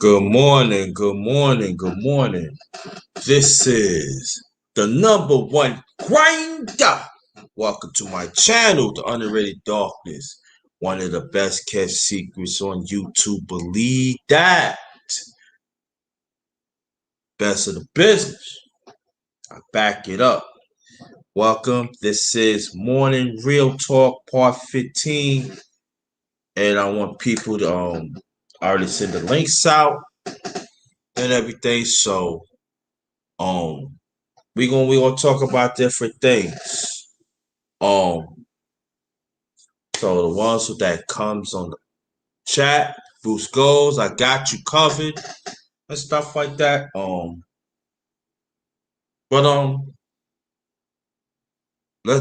Good morning, good morning, good morning. This is the number one grinder. Welcome to my channel, The Underrated Darkness. One of the best kept secrets on YouTube. Believe that. Best of the business. I back it up. Welcome. This is Morning Real Talk Part 15. And I want people to I already send the links out and everything. So we gonna talk about different things. Um, so the ones that comes on the chat, Bruce goes, I got you covered, and stuff like that. But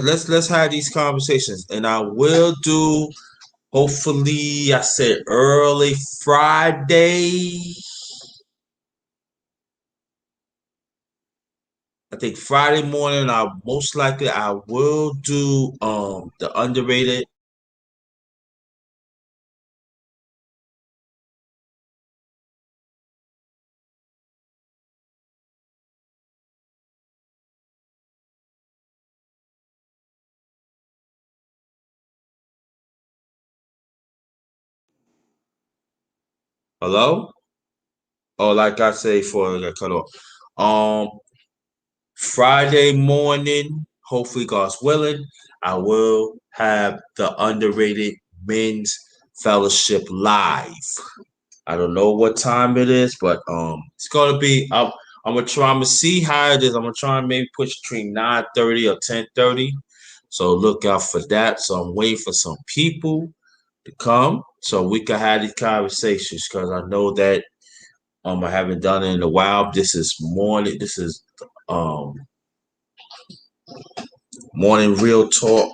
let's have these conversations, and I will do. Hopefully, I said early Friday. I think Friday morning I most likely I will do the underrated. Hello? Oh, like I say for the cut off. Friday morning, hopefully God's willing, I will have the underrated men's fellowship live. I don't know what time it is, but it's gonna be. I'm gonna try. I'm gonna see how it is. I'm gonna try and maybe push between 9:30 or 10:30. So look out for that. So I'm waiting for some people to come so we can have these conversations because I know that I haven't done it in a while. This is morning. This is um morning real talk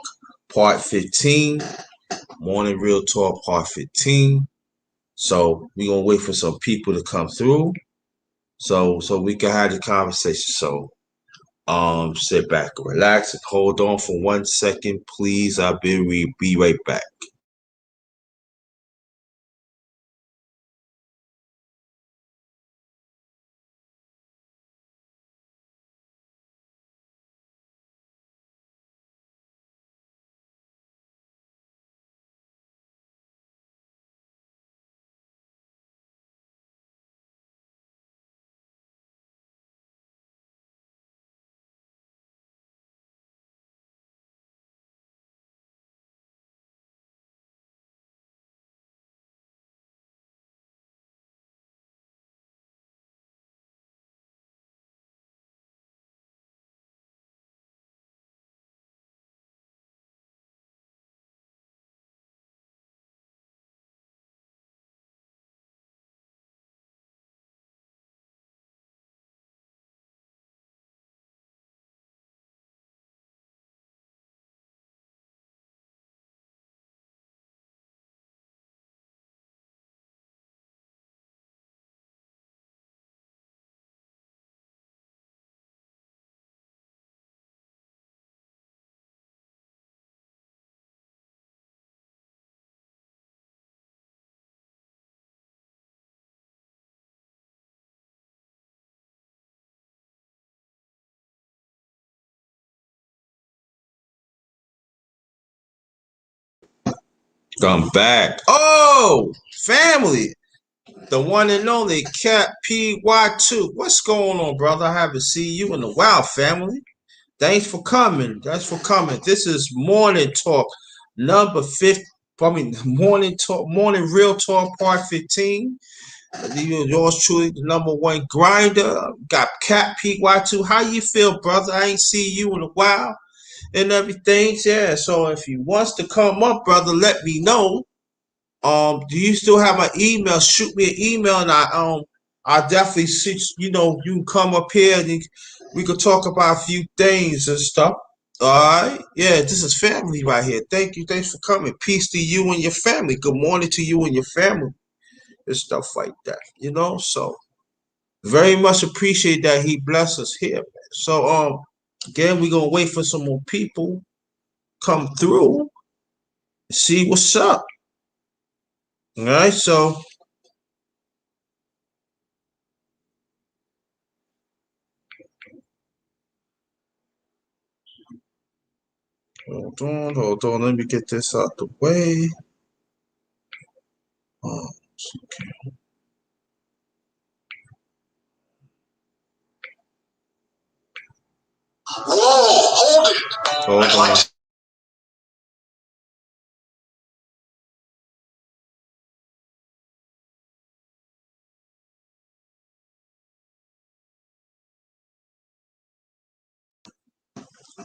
part 15. Morning real talk part 15. So we're gonna wait for some people to come through so we can have the conversation. So sit back and relax and hold on for 1 second, please. I'll be right back. Come back. Oh, family. The one and only Cat PY2. What's going on, brother? I haven't seen you in a while, family. Thanks for coming. Thanks for coming. This is Morning Talk number 50. Morning Talk, Morning Real Talk part 15. Yours truly, the number one grinder. Got Cat PY2. How you feel, brother? I ain't see you in a while and everything. Yeah, so if you wants to come up, brother, let me know. Do you still have my email? Shoot me an email, and I definitely see. You can come up here and we could talk about a few things and stuff. All right, yeah, this is family right here. Thank you, thanks for coming. Peace to you and your family. Good morning to you and your family and stuff like that. So very much appreciate that he bless us here. Man. So again, we're gonna wait for some more people come through. See what's up. All right, so. Hold on. Let me get this out the way. Oh, whoa, hold it. Hold on.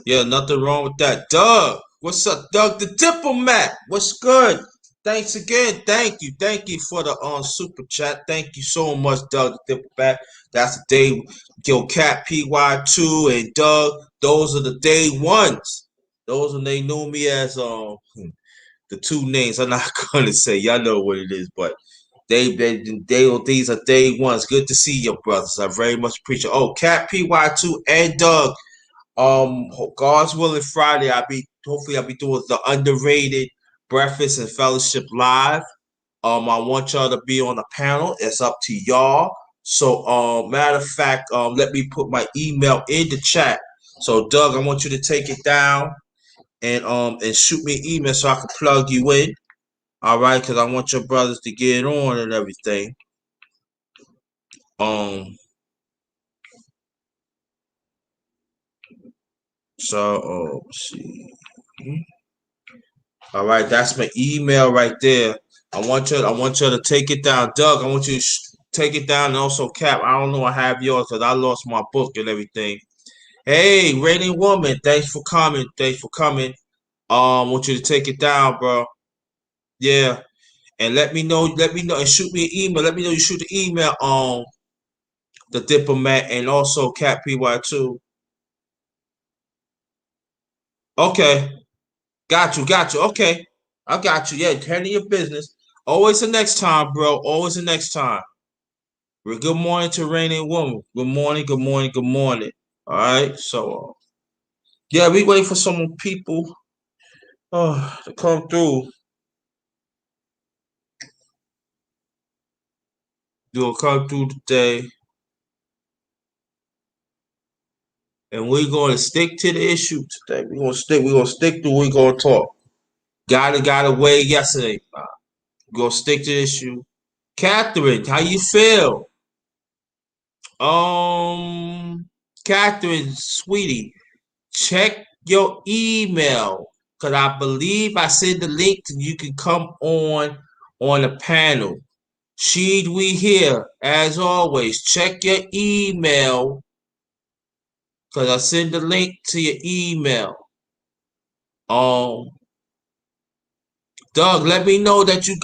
Yeah, nothing wrong with that. Doug, what's up, Doug the diplomat? What's good? Thanks again. Thank you for the super chat. Thank you so much, Doug the diplomat. That's the day. Yo, Cat PY2 and Doug. Those are the day ones. Those when they knew me as the two names. I'm not gonna say y'all know what it is, but These are day ones. Good to see you, brothers. I very much appreciate. Oh, Cat PY2 and Doug. God's willing, Friday hopefully I'll be doing the underrated breakfast and fellowship live. I want y'all to be on the panel. It's up to y'all. So, matter of fact, let me put my email in the chat. So, Doug, I want you to take it down and shoot me an email so I can plug you in. All right, because I want your brothers to get on and everything. So, let's see. All right, that's my email right there. I want you to take it down, Doug. I want you to take it down, and also Cap. I don't know I have yours because I lost my book and everything. Hey, Raining Woman, thanks for coming. Thanks for coming. I want you to take it down, bro. Yeah, and let me know. Let me know and shoot me an email. Let me know you shoot the email on the diplomat and also Cap PY2. Okay, got you. Okay, I got you. Yeah, handle your business. Always the next time, bro. Always the next time. Well, good morning to Raining Woman. Good morning, good morning, good morning. All right, so yeah, we wait for some people to come through. They'll come through today, and we're going to stick to the issue today. We're gonna stick. We're gonna stick to. We're gonna talk. Got away yesterday. We're gonna stick to the issue. Catherine, how you feel? Catherine, sweetie, check your email because I believe I sent the link to you can come on the panel. Sheed, we here as always. Check your email because I send the link to your email. Doug, let me know that you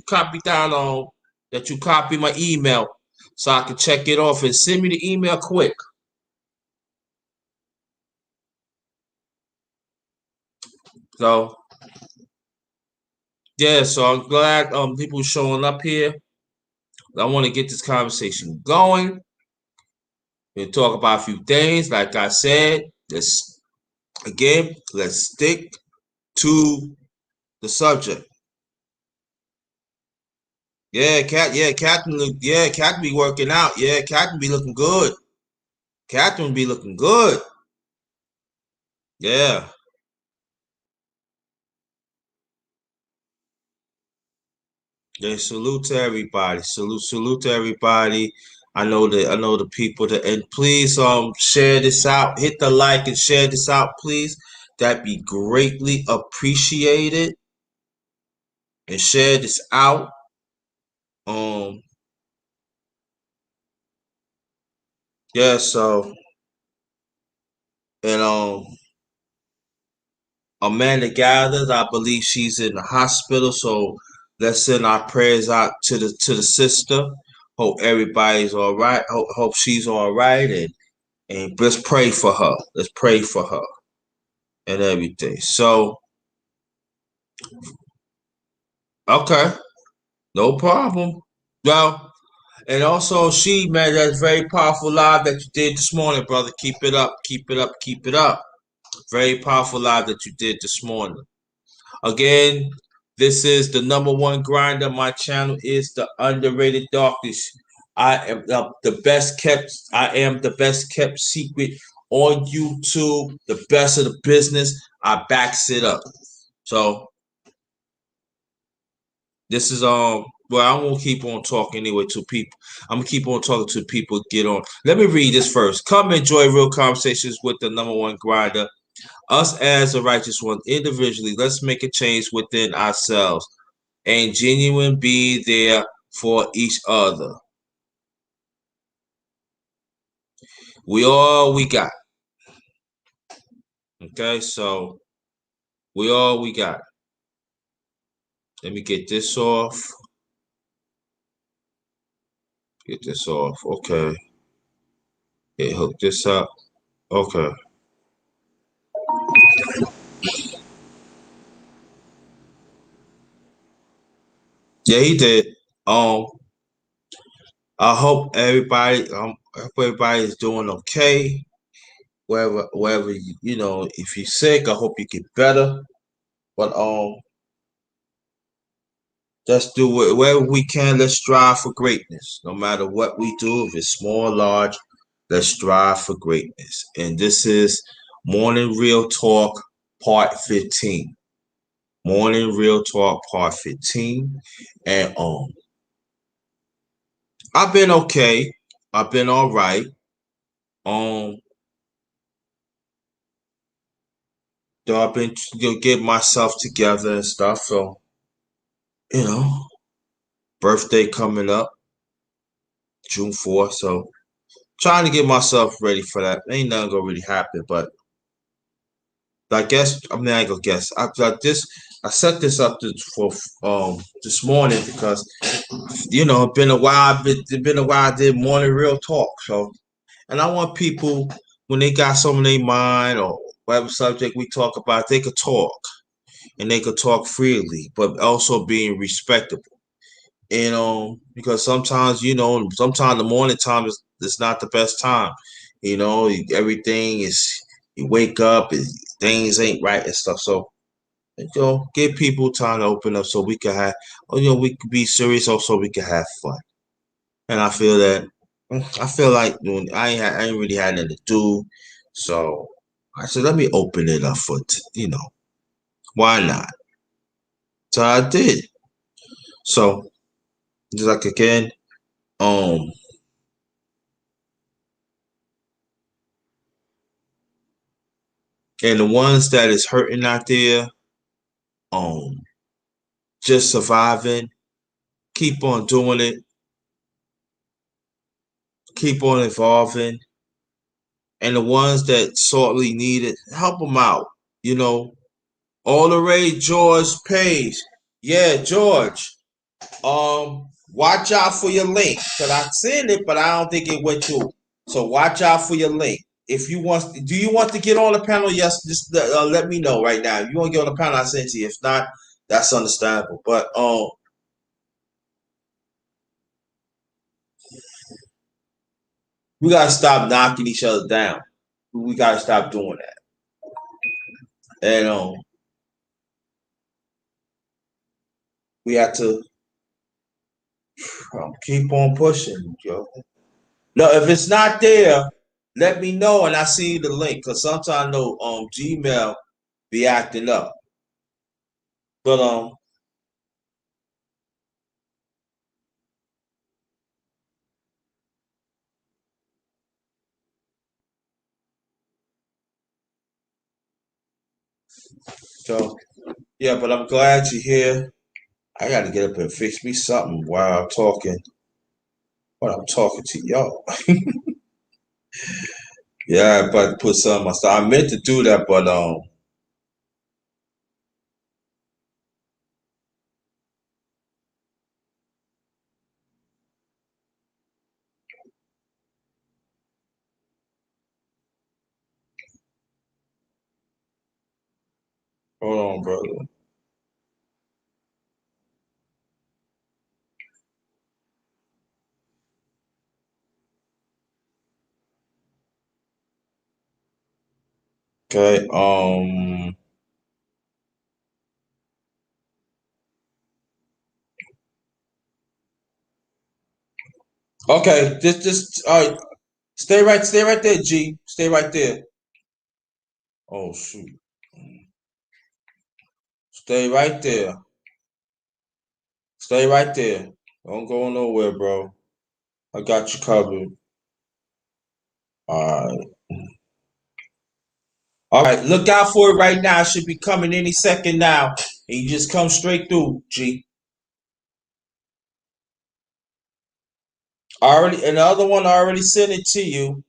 copy down on that you copy my email so I can check it off and send me the email quick. So yeah, so I'm glad people showing up here. I want to get this conversation going. We'll talk about a few things. Like I said, let's stick to the subject. Yeah, Cat be working out. Yeah, Cat be looking good. Catherine be looking good. Yeah. Yeah, salute to everybody. Salute to everybody. I know the people that and please share this out. Hit the like and share this out, please. That'd be greatly appreciated. And share this out. Um yeah, so and Amanda Gathers, I believe she's in the hospital, so let's send our prayers out to the sister. Hope everybody's all right. Hope she's all right, and let's pray for her. Let's pray for her and everything. So okay, no problem. Well, and also she man, that's very powerful live that you did this morning, brother. Keep it up, keep it up, keep it up. Very powerful live that you did this morning. Again, this is the number one grinder. My channel is the underrated darkness. I am the best kept. I am the best kept secret on YouTube. The best of the business. I backs it up. So this is well, I'm gonna keep on talking anyway to people. I'm gonna keep on talking to people. Get on. Let me read this first. Come enjoy real conversations with the number one grinder. Us as the righteous one individually. Let's make a change within ourselves and genuine be there for each other. We all we got. Okay, so we all we got. Let me get this off. Get this off. Okay. Hook this up. Okay. Yeah, he did. Um, I hope everybody is doing okay. Wherever if you're sick, I hope you get better. But let's do it wherever we can. Let's strive for greatness. No matter what we do, if it's small or large, let's strive for greatness. And this is Morning Real Talk Part 15. Morning Real Talk Part 15. And I've been okay. I've been all right. Um, though I've been get myself together and stuff. So, you know, birthday coming up, June 4th. So trying to get myself ready for that. Ain't nothing gonna really happen, but I ain't gonna guess. I set this up for this morning because it's been a while. It's been a while. I did morning real talk. So, and I want people when they got something in their mind or whatever subject we talk about, they could talk and they could talk freely, but also being respectable. Because sometimes the morning time is not the best time. Everything is you wake up and things ain't right and stuff. So give people time to open up so we can have, we could be serious also we can have fun. And I feel like I ain't really had nothing to do, so I said let me open it up for why not? So I did. So just like again, um, and the ones that is hurting out there, um, just surviving, keep on doing it, keep on evolving, and the ones that sorely need it, help them out. You know, all the way, George Page. Yeah, George. Watch out for your link because I seen it, but I don't think it went through. So watch out for your link. If you want, do you want to get on the panel? Yes, just let me know right now. If you want to get on the panel, I sent to you. If not, that's understandable. But we gotta stop knocking each other down. We gotta stop doing that. And we have to keep on pushing, Joe. No, if it's not there, let me know and I see the link. Cause sometimes I know Gmail be acting up. But so yeah, but I'm glad you're here. I gotta get up and fix me something while I'm talking to y'all. Yeah, I about to put some of my stuff. I meant to do that, but hold on, brother. Okay, okay, just all right. Stay right there, G. Stay right there. Oh shoot. Stay right there. Stay right there. Don't go nowhere, bro. I got you covered. All right. All right. Look out for it right now. It should be coming any second now. And you just come straight through, G. Already, and the other one I already sent it to you.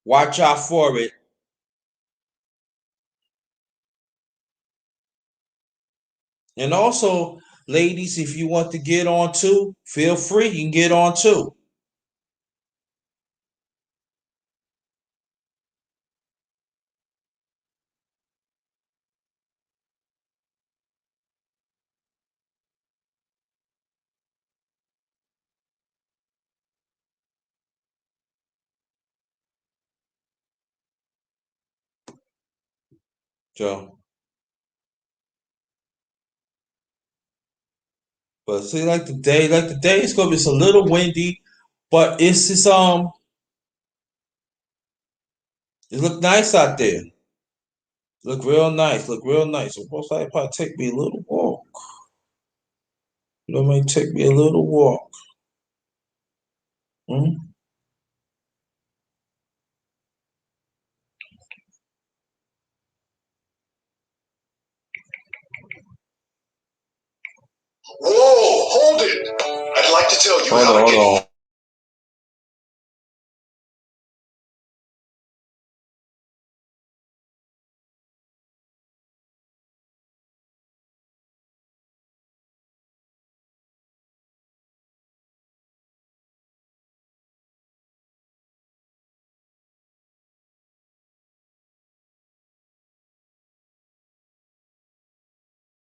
Watch out for it. And also, ladies, if you want to get on too, feel free. You can get on too. So, but see, like the day is gonna be, it's a little windy, but it's just it look nice out there. Look real nice. Look real nice. So most likely probably take me a little walk. It may take me a little walk. Hmm? Whoa, hold it! I'd like to tell you how to get.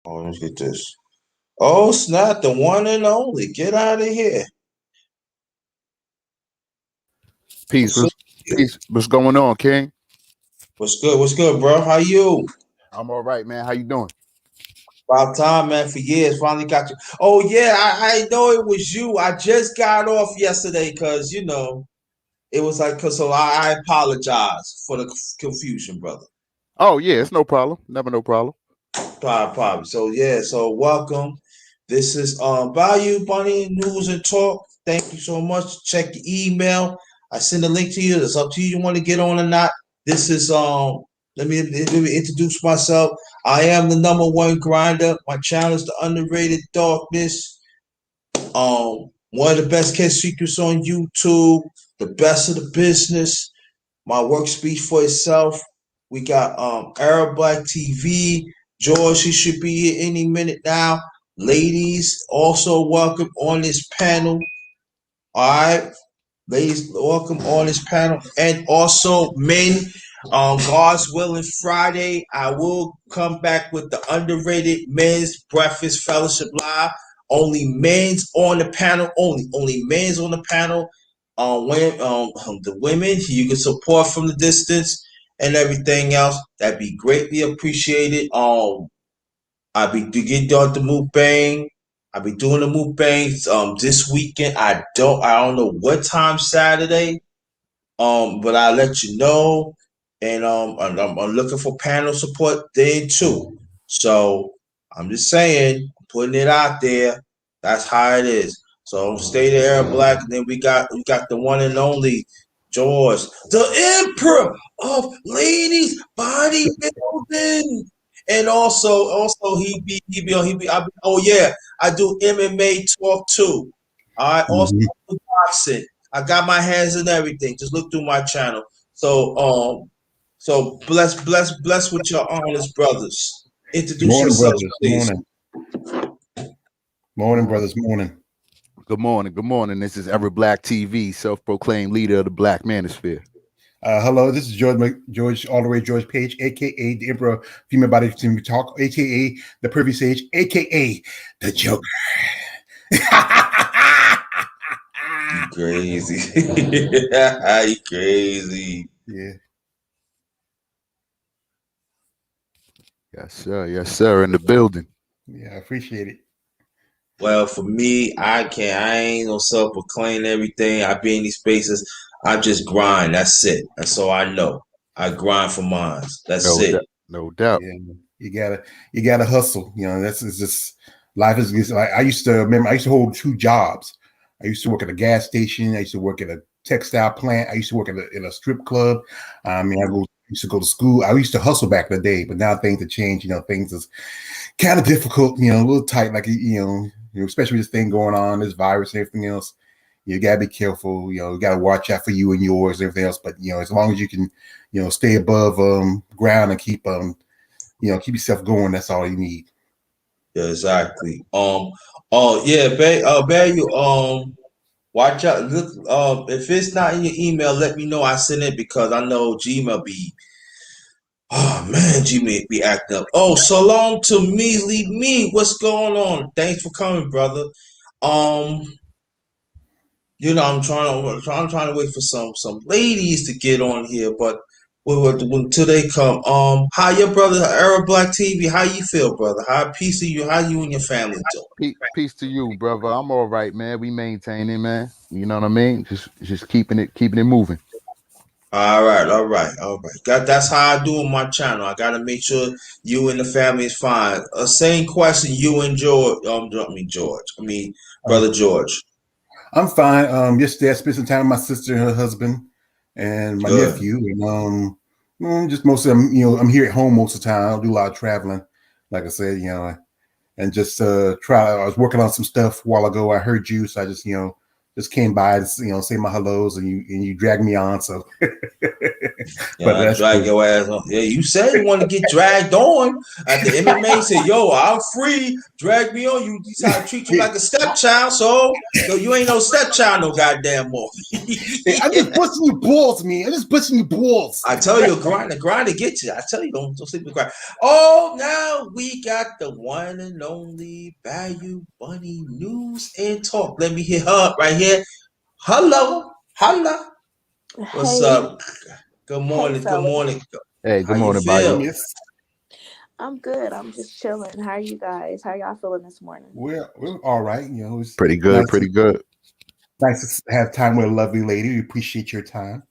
Oh, let's get this. Oh, snap, the one and only. Get out of here. Peace. Peace. What's going on, King? What's good? What's good, bro? How you? I'm all right, man. How you doing? About time, man, for years. Finally got you. Oh, yeah, I know it was you. I just got off yesterday because, it was like, so I apologize for the confusion, brother. Oh, yeah, it's no problem. Never no problem. Probably. So, yeah, so welcome. This is Value Bunny News and Talk. Thank you so much. Check your email. I send a link to you. It's up to you. You want to get on or not. This is let me introduce myself. I am the number one grinder. My channel is the underrated darkness. One of the best kept secrets on YouTube. The best of the business. My work speaks for itself. We got Arab Black TV. George, he should be here any minute now. Ladies, also welcome on this panel. All right. Ladies, welcome on this panel. And also men, God's willing, Friday, I will come back with the underrated men's breakfast fellowship live. Only men's on the panel, only men's on the panel. The women, you can support from the distance and everything else. That'd be greatly appreciated. I'll be getting done the mukbang. I'll be doing the mukbangs this weekend. I don't know what time Saturday. But I'll let you know. And I'm looking for panel support there too. So I'm just saying, putting it out there. That's how it is. So stay there, Black. And then we got the one and only George, the Emperor of Ladies Bodybuilding. And also oh yeah, I do MMA talk too. All right, also boxing. I got my hands in everything. Just look through my channel. So bless with your honest brothers. Introduce Morning, yourselves, brothers. please. Morning, brothers. Morning. Good morning. Good morning. This is Arab Black TV, self-proclaimed leader of the Black Manosphere. Hello, this is George, all the way George Page, aka the Emperor Female Body Team Talk, aka the Privy Sage, aka the Joker. You crazy. You crazy. Yeah. Yes, sir. Yes, sir. In the building. Yeah, I appreciate it. Well, for me, I ain't gonna self-proclaim everything. I be in these spaces. I just grind. That's it. That's all I know. I grind for mine. That's it. No doubt. Yeah, you gotta hustle. That's is just life is like I used to hold 2 jobs. I used to work at a gas station. I used to work at a textile plant. I used to work in a strip club. Used to go to school. I used to hustle back in the day, but now things have changed. Things is kind of difficult. A little tight. Like especially this thing going on, this virus and everything else. You gotta be careful. You gotta watch out for you and yours and everything else. But as long as you can, stay above ground and keep keep yourself going. That's all you need. Yeah, exactly. Oh yeah, you watch out. Look, if it's not in your email, let me know. I send it because I know Gmail be. Oh man, Gmail be acting up. Oh, so long to me. What's going on? Thanks for coming, brother. Um, I'm trying to wait for some ladies to get on here, but Till they come. How your brother, Arab Black TV? How you feel, brother? How peace of you? How you and your family doing? Peace to you, brother. I'm all right, man. We maintaining, man. You know what I mean? Just keeping it moving. All right, all right, all right. That's how I do on my channel. I gotta make sure you and the family is fine. Same question, you and George. Uh, brother George. I'm fine. Yesterday I spent some time with my sister and her husband and my Good. nephew, and just most of them. I'm here at home most of the time. I don't do a lot of traveling, like I said, and just try. I was working on some stuff a while ago. I heard you, so I just came by to say my hellos, and you dragged me on. So, Yeah, but I that's drag cool. your ass on. Yeah, you said you want to get dragged on at the MMA. Said, "Yo, I'm free. Drag me on." You decide to treat you like a stepchild. So, yo, you ain't no stepchild, no goddamn more. Hey, I'm just busting your balls, man. I'm just busting your balls. I tell you, grind to get you. I tell you, don't sleep with grind. Oh, now we got the one and only Value Bunny News and Talk. Let me hit her up right here. Hello, holla. What's Hey, up? Good hey, morning. Good fellas. morning. Hey, How good you morning, Hey, Bayou. feel? miss. I'm good. I'm just chilling. How are you guys? How y'all feeling this morning? We're all right. It's Pretty good, nice to pretty good. have time with a lovely lady. We appreciate your time.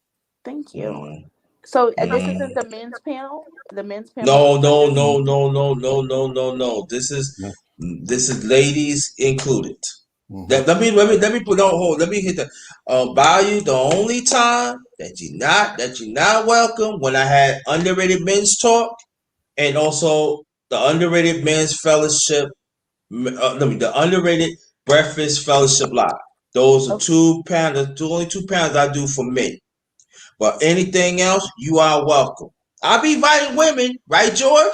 Thank you. Mm, So, this mm. isn't the men's panel. The men's panel is No, the no, brothers. no, no, no, no, no, no, no. No. This is ladies included. Mm-hmm. Let me put on hold. Let me hit the Value. The only time that you're not welcome when I had underrated men's talk and also the underrated men's fellowship. The underrated breakfast fellowship live. Those are Okay. two panels. The only two panels I do for men. But anything else, you are welcome. I'll be inviting women, right, George?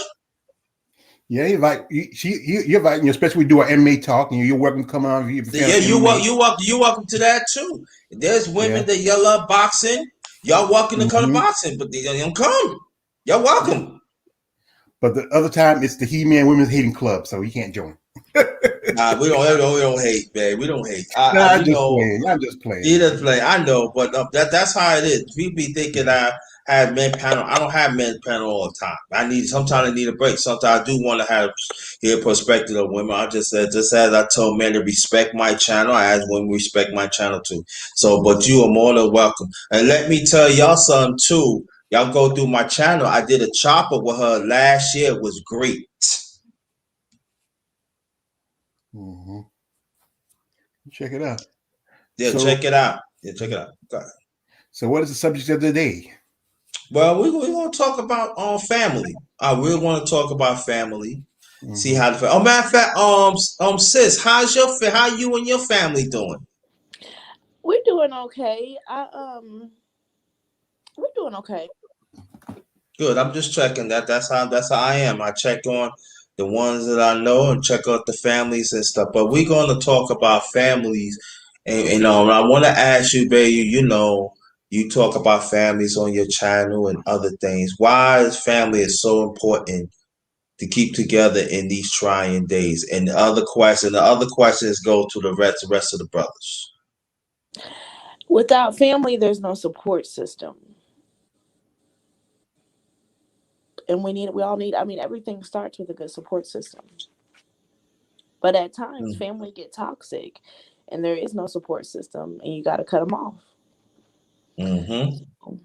Yeah, you're inviting, especially we do our MMA talk, and you're welcome to come on if you're a fan Yeah, of MMA. you welcome to that too. There's Yeah. women that y'all love boxing. Y'all welcome to come to Mm-hmm. boxing, but they don't come. Y'all Yeah. welcome. But the other time, it's the He-Man Women's Hating Club, so he can't join. Nah, we don't hate, man. We don't hate. No, You I'm just know, playing. I'm just playing, he doesn't man. play. I know, but that's how it is. We be thinking I have men panel. I don't have men panel all the time. Sometimes I need a break. Sometimes I do want to hear perspective of women. I just said, just as I told men to respect my channel, I ask women to respect my channel too. So, but you are more than welcome. And let me tell y'all something too. Y'all go through my channel. I did a chopper with her last year. It was great. Mm-hmm. Check it out. Yeah, So, check it out. Yeah, check it out. Okay. so what is the subject of the day? Well, we're going to talk about family. I really want to talk about family. See Mm-hmm. how the matter of fact, sis, how you and your family doing? We're doing okay. We're doing okay. Good. I'm just checking that. That's how I am. I check on the ones that I know and check out the families and stuff. But we're going to talk about families, and I want to ask you, baby. You talk about families on your channel and other things. Why is family is so important to keep together in these trying days? And the other questions go to the rest of the brothers. Without family, there's no support system. And we all need, everything starts with a good support system. But at times, family get toxic and there is no support system and you got to cut them off. Mm-hmm.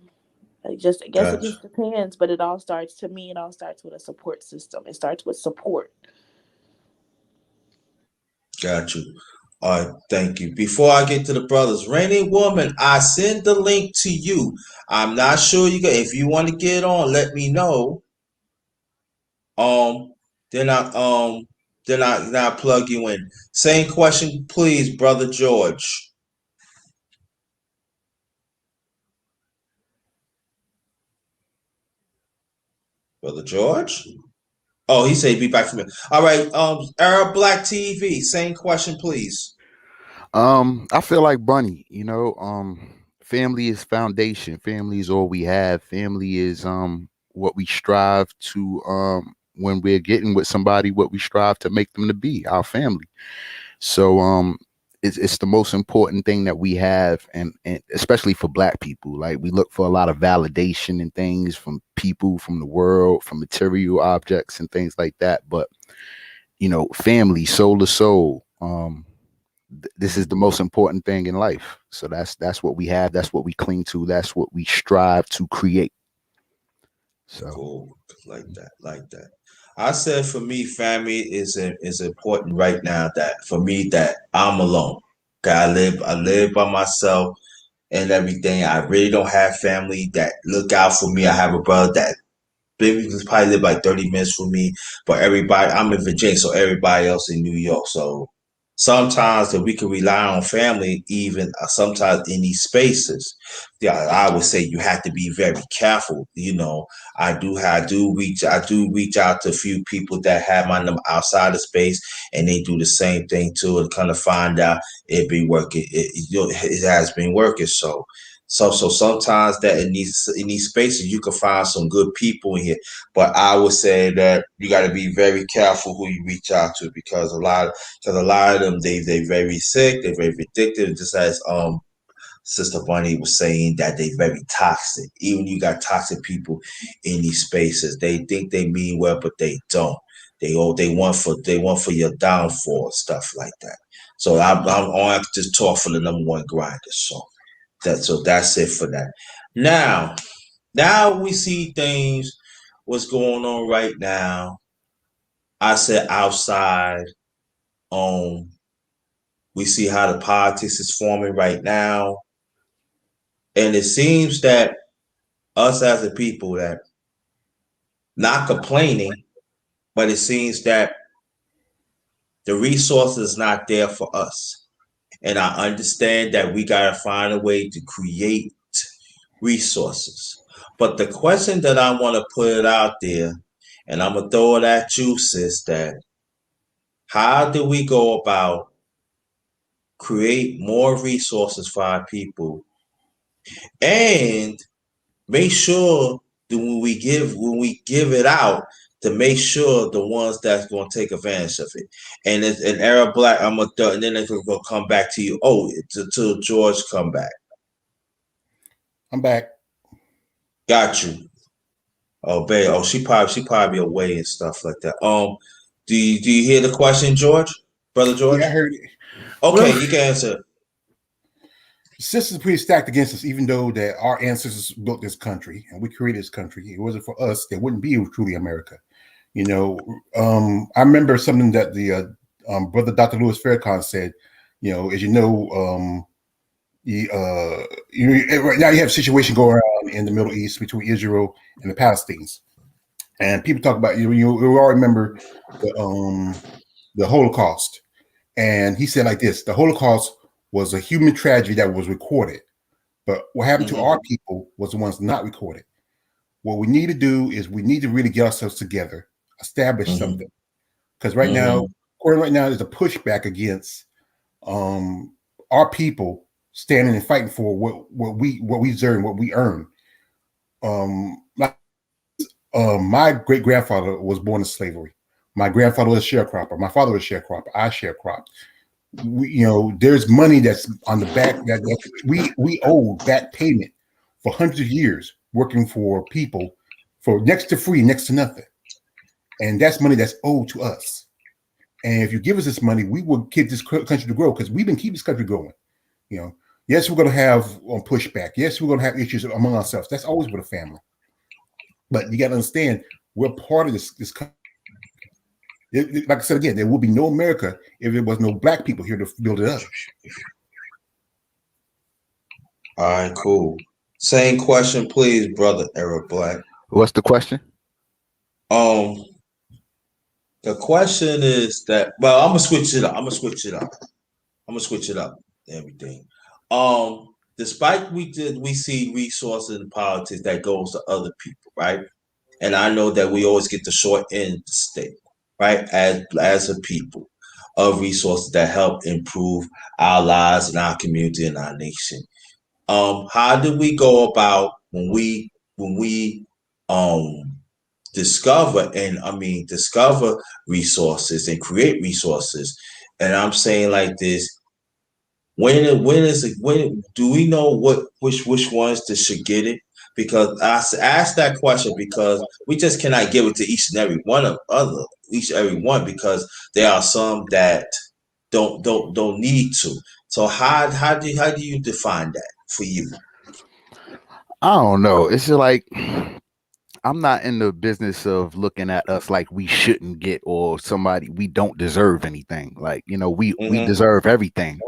I guess it Gotcha. just depends, but it all starts with a support system. It starts with support. Got you. All right, thank you. Before I get to the brothers, Rainy Woman, I send the link to you. I'm not sure if you want to get on, let me know. Um, then I plug you in. Same question, please, brother George. Brother George? Oh, he said he'd be back from it. All right, Arab Black TV, same question, please. I feel like Bunny, family is foundation. Family is all we have. Family is what we strive to when we're getting with somebody, what we strive to make them to be, our family. So it's the most important thing that we have, and especially for Black people. Like, we look for a lot of validation and things from people, from the world, from material objects and things like that. But family, soul to soul. This is the most important thing in life. So that's what we have. That's what we cling to. That's what we strive to create. So cool, like that. I said for me, family is important right now. That for me, that I'm alone. Okay, I live by myself and everything. I really don't have family that look out for me. I have a brother that maybe just probably live like 30 minutes from me, but everybody, I'm in Virginia, so everybody else in New York. So sometimes that we can rely on family, even sometimes in these spaces. Yeah, I would say you have to be very careful. I do reach out to a few people that have my number outside of space, and they do the same thing too, and kind of find out it be working. It has been working. So sometimes that in these spaces you can find some good people in here, but I would say that you got to be very careful who you reach out to, because a lot of them they very sick, they're very addicted. Just as Sister Bunny was saying, that they very toxic. Even you got toxic people in these spaces. They think they mean well, but they don't. They want for your downfall, stuff like that. So I'm on just talk for the number one grinder. So that's it for that. Now we see things what's going on right now. I said outside. Um, we see how the politics is forming right now, and it seems that us as a people that not complaining, but it seems that the resources not there for us. And I understand that we gotta find a way to create resources. But the question that I want to put it out there, and I'm gonna throw it at you, sis, that how do we go about create more resources for our people and make sure that when we give it out, to make sure the ones that's going to take advantage of it. And it's an Arab Black, and then it's going to come back to you. Oh, until George come back. I'm back. Got you. Oh, babe. Oh, she probably away and stuff like that. Do you hear the question, George, brother George? Yeah, I heard it. Okay, you can answer. The system's pretty stacked against us, even though that our ancestors built this country and we created this country. It wasn't for us, there wouldn't be truly America. I remember something that the brother Dr. Louis Farrakhan said. As right now you have a situation going on in the Middle East between Israel and the Palestinians, and people talk about you all remember the Holocaust, and he said like this: the Holocaust was a human tragedy that was recorded, but what happened to our people was the ones not recorded. What we need to do is we need to really get ourselves together, establish something, because right now there's a pushback against our people standing and fighting for what we deserve, what we earn. My great grandfather was born in slavery. My grandfather was a sharecropper. My father was a sharecropper. I sharecropped. There's money that's on the back that we owe back payment for hundreds of years working for people for next to free, next to nothing. And that's money that's owed to us. And if you give us this money, we will keep this country to grow, because we've been keeping this country going. Yes, we're going to have pushback. Yes, we're going to have issues among ourselves. That's always with a family. But you got to understand, we're part of this country. Like I said again, there would be no America if there was no Black people here to build it up. All right, cool. Same question, please, brother Arab Black. what's the question? The question is that, well, I'm gonna switch it up. Everything. Despite we see resources in politics that goes to other people, right? And I know that we always get the short end of the stick, right? As a people of resources that help improve our lives and our community and our nation. How do we go about when we discover resources and create resources? And I'm saying like this: When do we know which ones that should get it? Because asked that question because we just cannot give it to each and every one of other each and every one because there are some that don't need to. So how do you define that for you? I don't know. It's just like I'm not in the business of looking at us like we shouldn't get or somebody we don't deserve anything. Like, we Mm-hmm. deserve everything,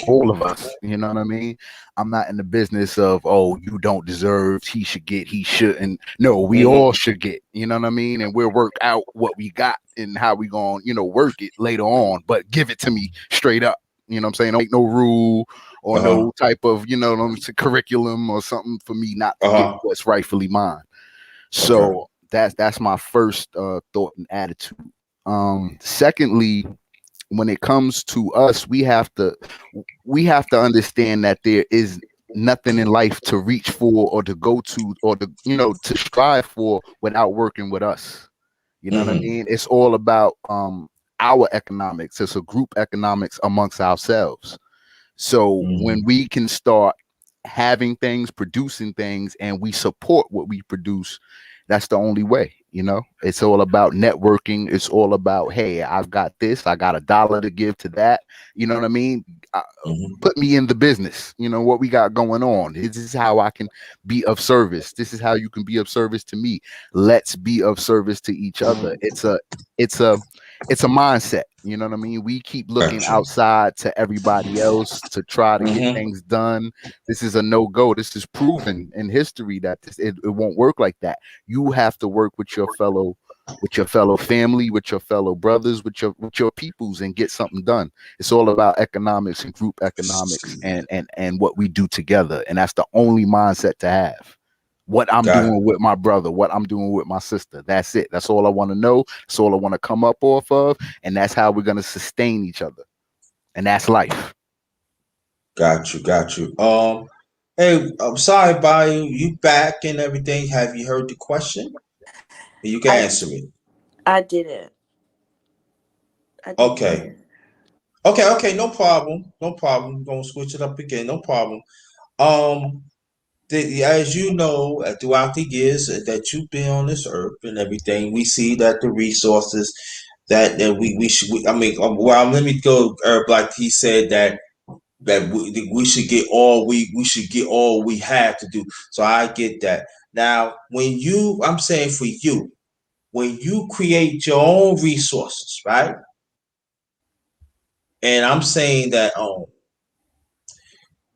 all of us. You know what I mean? I'm not in the business of, oh, you don't deserve, he should get, he shouldn't. No, we Mm-hmm. all should get, you know what I mean? And we'll work out what we got and how we going, work it later on, but give it to me straight up. You know what I'm saying? Don't make no rule or Uh-huh. no type of, curriculum or something for me not to get Uh-huh. what's rightfully mine. Okay. So that's my first thought and attitude. Secondly, when it comes to us, we have to understand that there is nothing in life to reach for or to go to or to strive for without working with us. You know what I Mm-hmm. mean? It's all about our economics. It's a group economics amongst ourselves. So when Mm-hmm. we can start having things, producing things, and we support what we produce, that's the only way. It's all about networking. It's all about, hey, I've got this, I got $1 to give to that. You know what I mean? Mm-hmm. Put me in the business. What we got going on. This is how I can be of service. This is how you can be of service to me. Let's be of service to each other. It's a mindset. You know what I mean? We keep looking Gotcha. outside to everybody else to try to get Mm-hmm. things done. This is a no-go. This is proven in history that it won't work like that. You have to work with your fellow family, with your fellow brothers, with your peoples, and get something done. It's all about economics and group economics and what we do together. And that's the only mindset to have. What I'm Got it. doing with my brother, what I'm doing with my sister. That's it. That's all I want to know. That's all I want to come up off of. And that's how we're going to sustain each other. And that's life. Got you. Got you. Hey, I'm sorry, Bayou. You back and everything. Have you heard the question? You can I answer me. I didn't. I didn't Okay. hear. Okay. No problem. No problem. We're gonna switch it up again. No problem. Um, as you know, throughout the years that you've been on this earth and everything, we see that the resources that we should. I mean, well, let me go. Herb, like he said that we should get all we should get all we have to do. So I get that. Now, I'm saying for you, when you create your own resources, right? And I'm saying that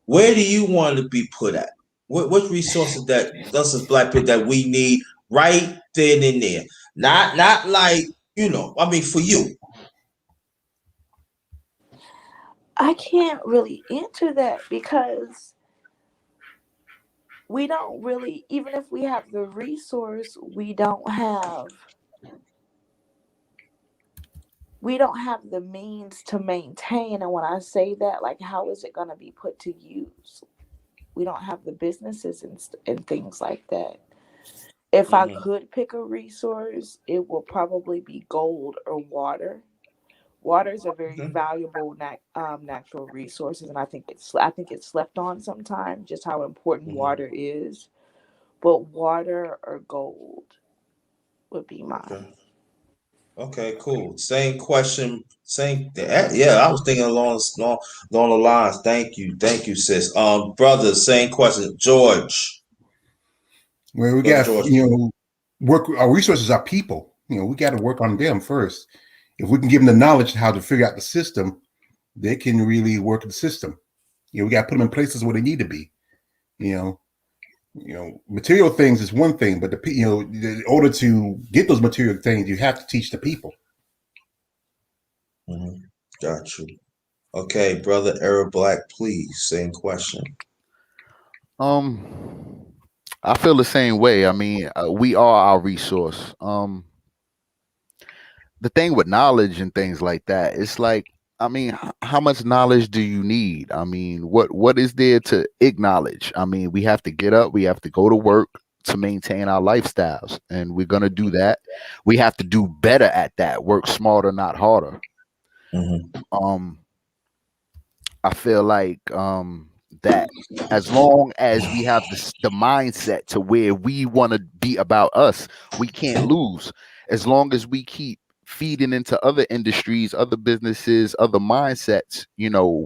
where do you want to be put at? What resources that us as black people that we need right then and there? Not like I mean, for you. I can't really answer that because we don't really, even if we have the resource, we don't have the means to maintain. And when I say that, like, how is it going to be put to use? We don't have the businesses and things like that. If I Mm-hmm. could pick a resource, it will probably be gold or water. Water is a very Okay. valuable natural resources, and I think it's slept on sometimes just how important Mm-hmm. water is. But water or gold would be mine. Okay. Okay, cool. Same question. Same. Yeah, I was thinking along the lines. Thank you, sis. Brother, same question. George, Well, we brother got George. work. Our resources are people. We got to work on them first. If we can give them the knowledge how to figure out the system, they can really work the system. We got to put them in places where they need to be. You know, material things is one thing, but in order to get those material things, you have to teach the people. Mm-hmm. Got you. Okay, brother Arab Black, please. Same question. Um, I feel the same way. I mean, we are our resource. The thing with knowledge and things like that, it's like, I mean, how much knowledge do you need? I mean, what is there to acknowledge? I mean, we have to get up, we have to go to work to maintain our lifestyles, and we're gonna do that. We have to do better at that. Work smarter, not harder. Mm-hmm. Um, I feel like that as long as we have the mindset to where we want to be about us, we can't lose. As long as we keep feeding into other industries, other businesses, other mindsets,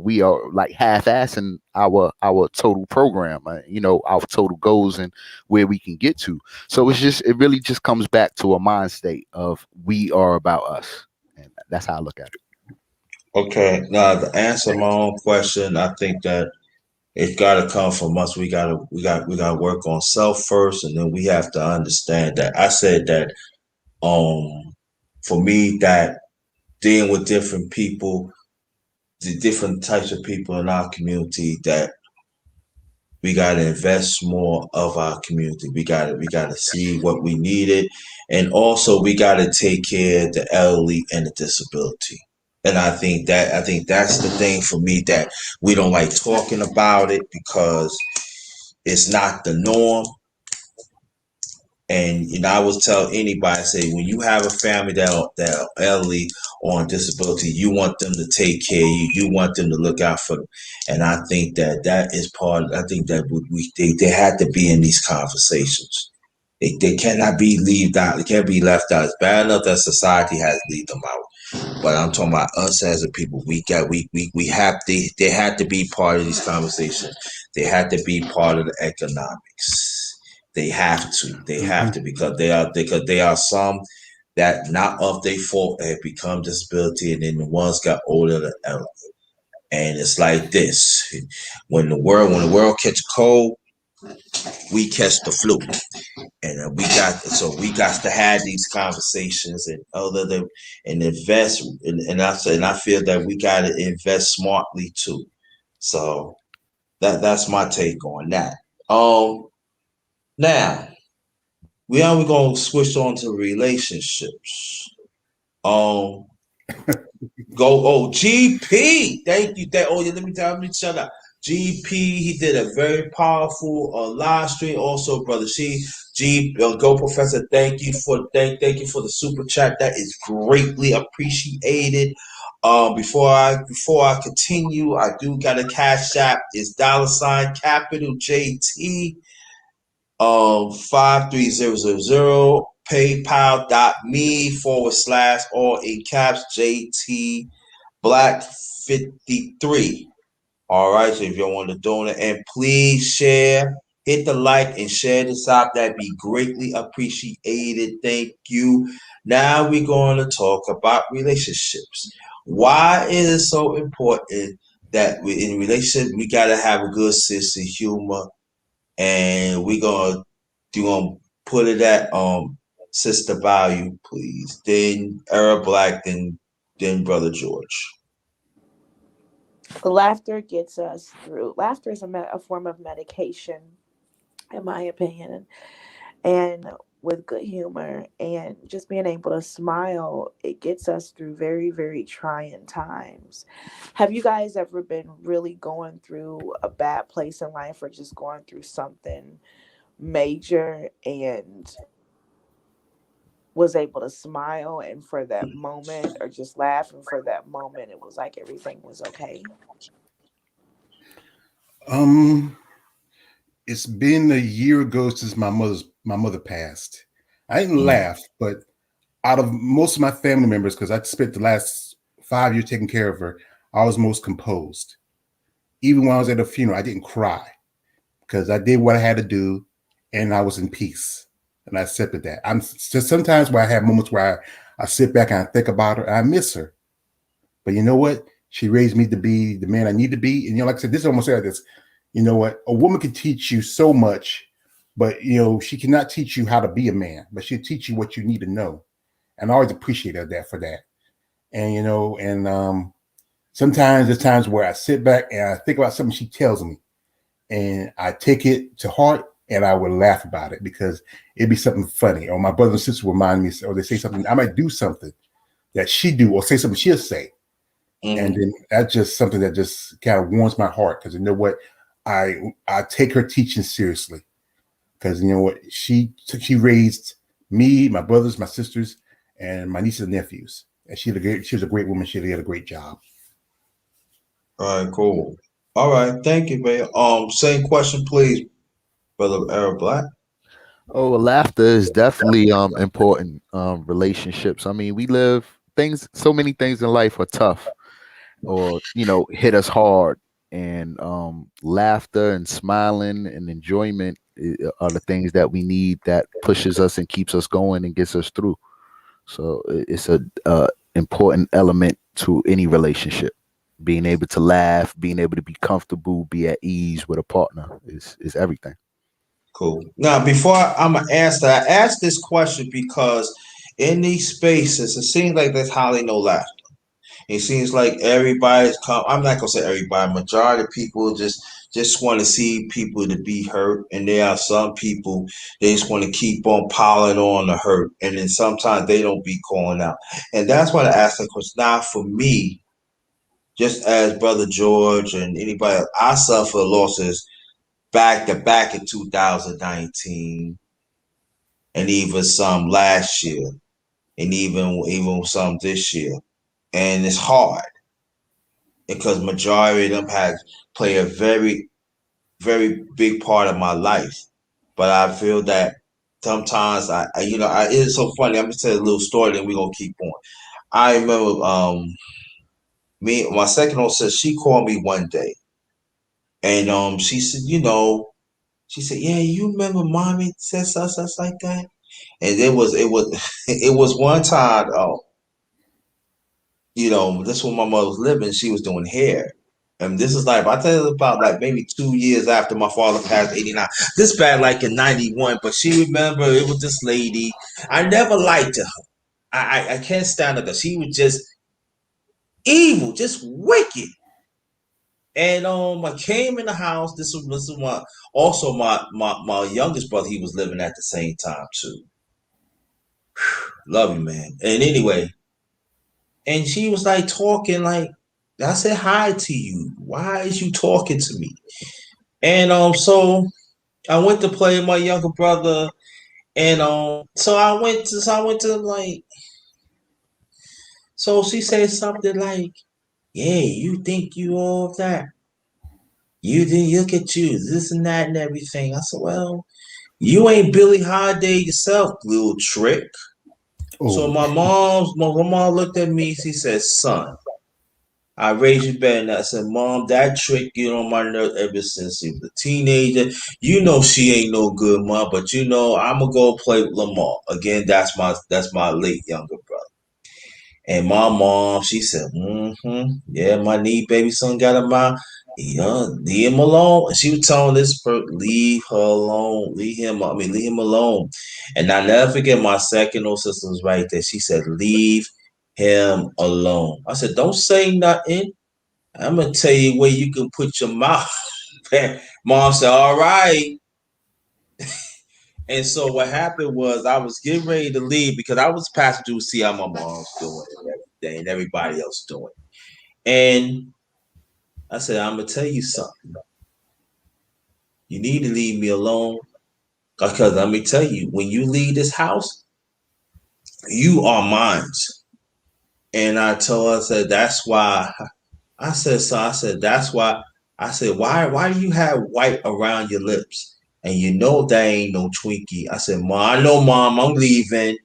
we are like half-assing our total program, our total goals and where we can get to. So it really just comes back to a mind state of we are about us, and that's how I look at it. Okay, now to answer my own question, I think that it's got to come from us. We gotta work on self first, and then we have to understand that. I said that for me, that dealing with different people, the different types of people in our community, that we gotta invest more of our community. We gotta see what we needed, and also we gotta take care of the elderly and the disability. And I think that's the thing for me, that we don't like talking about it because it's not the norm. And I would tell anybody, say, when you have a family that are elderly or on disability, you want them to take care of you. You want them to look out for them. And I think that is part. I think that they had to be in these conversations. They cannot be left out. They can't be left out. It's bad enough that society has to leave them out. But I'm talking about us as a people. We have they had to be part of these conversations. They had to be part of the economics. They have to. They have Mhm. to, because they are some that not of their fault have become disability, and then the ones got older than ever. And it's like this: when the world catch a cold, we catch the flu. And we got to have these conversations, and other than and invest, and I feel that we got to invest smartly too. So that's my take on that. Now we gonna switch on to relationships. Um, Go, GP. Thank you. Yeah, let me shut up. GP, he did a very powerful live stream. Also, brother Go Professor. Thank you for the super chat. That is greatly appreciated. Before I continue, I do got a cash app. It's $capital JT 53000, paypal.me/ all in caps JT Black 53. All right, so if you want to donate, and please share, hit the like and share this out. That'd be greatly appreciated. Thank you. Now we're going to talk about relationships. Why is it so important that in relationship we gotta have a good sense of humor, and we're gonna put it at Sister Value, please. Then Era Black, then Brother George. Laughter gets us through. Laughter is a form of medication, in my opinion. And with good humor and just being able to smile, it gets us through very, very trying times. Have you guys ever been really going through a bad place in life, or just going through something major, and was able to smile, and for that moment, or just laugh, and for that moment it was like everything was okay? Um, it's been a year ago since my mother passed. I didn't Mm, laugh, but out of most of my family members, because I spent the last 5 years taking care of her, I was most composed. Even when I was at a funeral, I didn't cry because I did what I had to do, and I was in peace, and I accepted that. I'm just sometimes where I have moments where I sit back and I think about her, and I miss her. But you know what? She raised me to be the man I need to be. And like I said, this is almost like this. You know what? A woman can teach you so much, but she cannot teach you how to be a man, but she'll teach you what you need to know. And I always appreciate her that for that. And sometimes there's times where I sit back and I think about something she tells me, and I take it to heart, and I would laugh about it because it'd be something funny. Or my brother and sister will remind me, or they say something, I might do something that she do, or say something she'll say. And mm, then that's just something that just kind of warms my heart, because you know what, I take her teaching seriously, because you know what, she raised me, my brothers, my sisters, and my nieces and nephews, and she was a great woman. She did a great job. All right, cool. All right, thank you, man. Same question, please, brother Arab Black. Oh, well, laughter is definitely important. Relationships. I mean, we live things. So many things in life are tough, or hit us hard, and laughter and smiling and enjoyment are the things that we need, that pushes us and keeps us going and gets us through. So it's a important element to any relationship. Being able to laugh, being able to be comfortable, be at ease with a partner is everything. Cool. Now, before I'm gonna answer, I asked this question because in these spaces, it seems like there's hardly no laughter. It seems like everybody's come. I'm not gonna say everybody. Majority of people just want to see people to be hurt, and there are some people they just want to keep on piling on the hurt, and then sometimes they don't be calling out, and that's why I asked the question. Now, for me, just as Brother George and anybody else, I suffer losses back to back in 2019, and even some last year, and even some this year, and it's hard because majority of them had played a very big part of my life. But I feel that sometimes it's so funny. I'm gonna tell you a little story, then we're gonna keep on. I remember me my second old sister, she called me one day, and she said, she said, yeah, you remember mommy said such like that? And it was it was one time, this when my mother was living, she was doing hair. And this is like, I tell you about like maybe 2 years after my father passed, 89. This bad like in 91, but she remember it was this lady. I never liked her. I can't stand her because she was just evil, just wicked. And I came in the house. This is my also my youngest brother, he was living at the same time too. Love you, man. And anyway, and she was like talking like, I said hi to you. Why is you talking to me? And so I went to play with my younger brother, and so I went to like, so she said something like, yeah, you think you all that? You didn't look at you, this and that and everything. I said, well, you ain't Billie Holiday yourself, little trick. So Oh, my mom looked at me. She said, son, I raised you better. And I said, Mom, that trick get on my nerves ever since she was a teenager. You know she ain't no good, Mom, but I'ma go play with Lamar. Again, that's my late younger brother. And my mom, she said, yeah, my knee baby son got him out. Leave him alone. And she was telling this person, leave her alone. Leave him alone. And I never forget my second old sister was right there. She said, leave him alone. I said, don't say nothing. I'm gonna tell you where you can put your mouth. Mom said, "All right." And so what happened was I was getting ready to leave because I was passing through to see how my mom's doing and everything, and everybody else doing. And I said, "I'm gonna tell you something. You need to leave me alone because let me tell you, when you leave this house, you are mine." And I told her, I said, "That's why." I said, so I said, that's why I said, why do you have white around your lips? And you know that ain't no Twinkie. I said, Mom, I know, Mom, I'm leaving.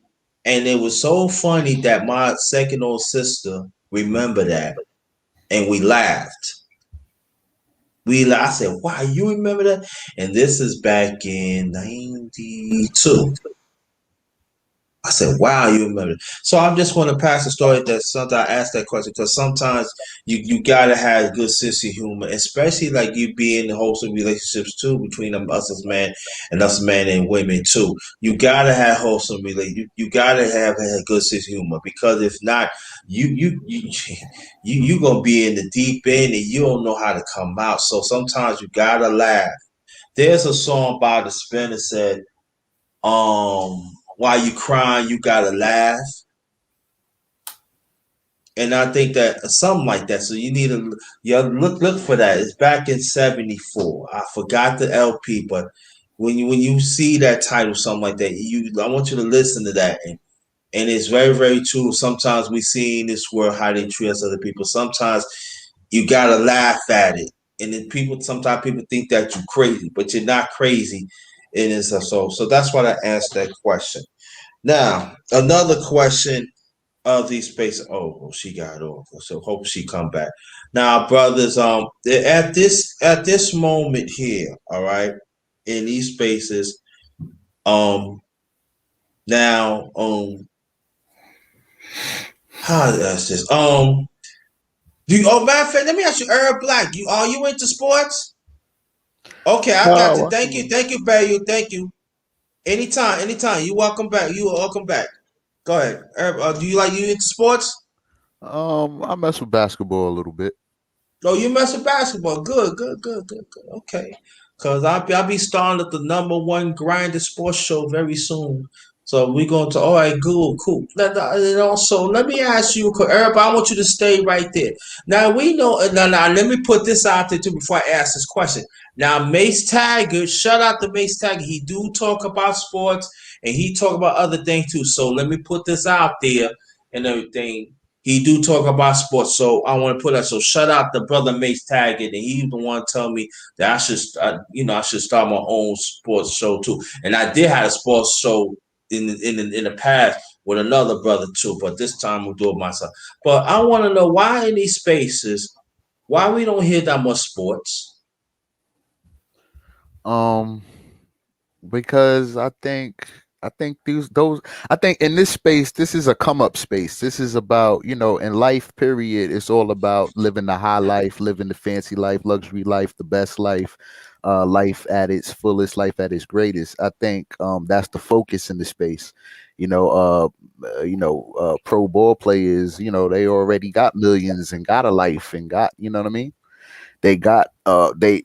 And it was so funny that my second old sister remembered that. And we laughed. I said, wow, you remember that? And this is back in 92. I said, wow, you remember. So I just want to pass the story that sometimes I ask that question because sometimes you gotta have good sense of humor, especially like you be in wholesome relationships too between us as man and us men and women too. You gotta have wholesome you gotta have a good sense of humor because if not, you gonna be in the deep end and you don't know how to come out. So sometimes you gotta laugh. There's a song by the Spin that said, while you crying, you gotta laugh. And I think that something like that. So you need to look for that. It's back in '74. I forgot the LP, but when you see that title, something like that, I want you to listen to that. And it's very, very true. Sometimes we see in this world how they treat us other people. Sometimes you gotta laugh at it. And then sometimes people think that you're crazy, but you're not crazy. And it's so that's why I asked that question. Now, another question of these spaces. Oh, well, she got over. So hope she come back. Now, brothers, at this moment here, all right, in these spaces, um, now, how does this? Matter of fact, let me ask you, Herb Black, are you into sports? Okay, I got you. No, Thank you, Bayu. Thank you. Anytime. You welcome back. You are welcome back. Go ahead. Herb, do you into sports? I mess with basketball a little bit. Oh, you mess with basketball. Good. Okay. Cause I'll be starting at the number one grinded sports show very soon. So we're going to all right, cool. And also, let me ask you, Herb, I want you to stay right there. Now we know. Now let me put this out there too before I ask this question. Now Mace Taggart, shout out to Mace Taggart. He do talk about sports and he talk about other things too. So let me put this out there and everything. He do talk about sports, so I want to put that. So shout out the brother Mace Taggart, and he the one tell me that I should start my own sports show too. And I did have a sports show in the past with another brother too, but this time we'll do it myself. But I want to know why in these spaces, why we don't hear that much sports. Um, because I think those I think in this space, this is a come up space. This is about, in life period, it's all about living the high life, living the fancy life, luxury life, the best life, life at its fullest, life at its greatest. I think that's the focus in the space. Pro ball players, they already got millions and got a life and got, what I mean? They got they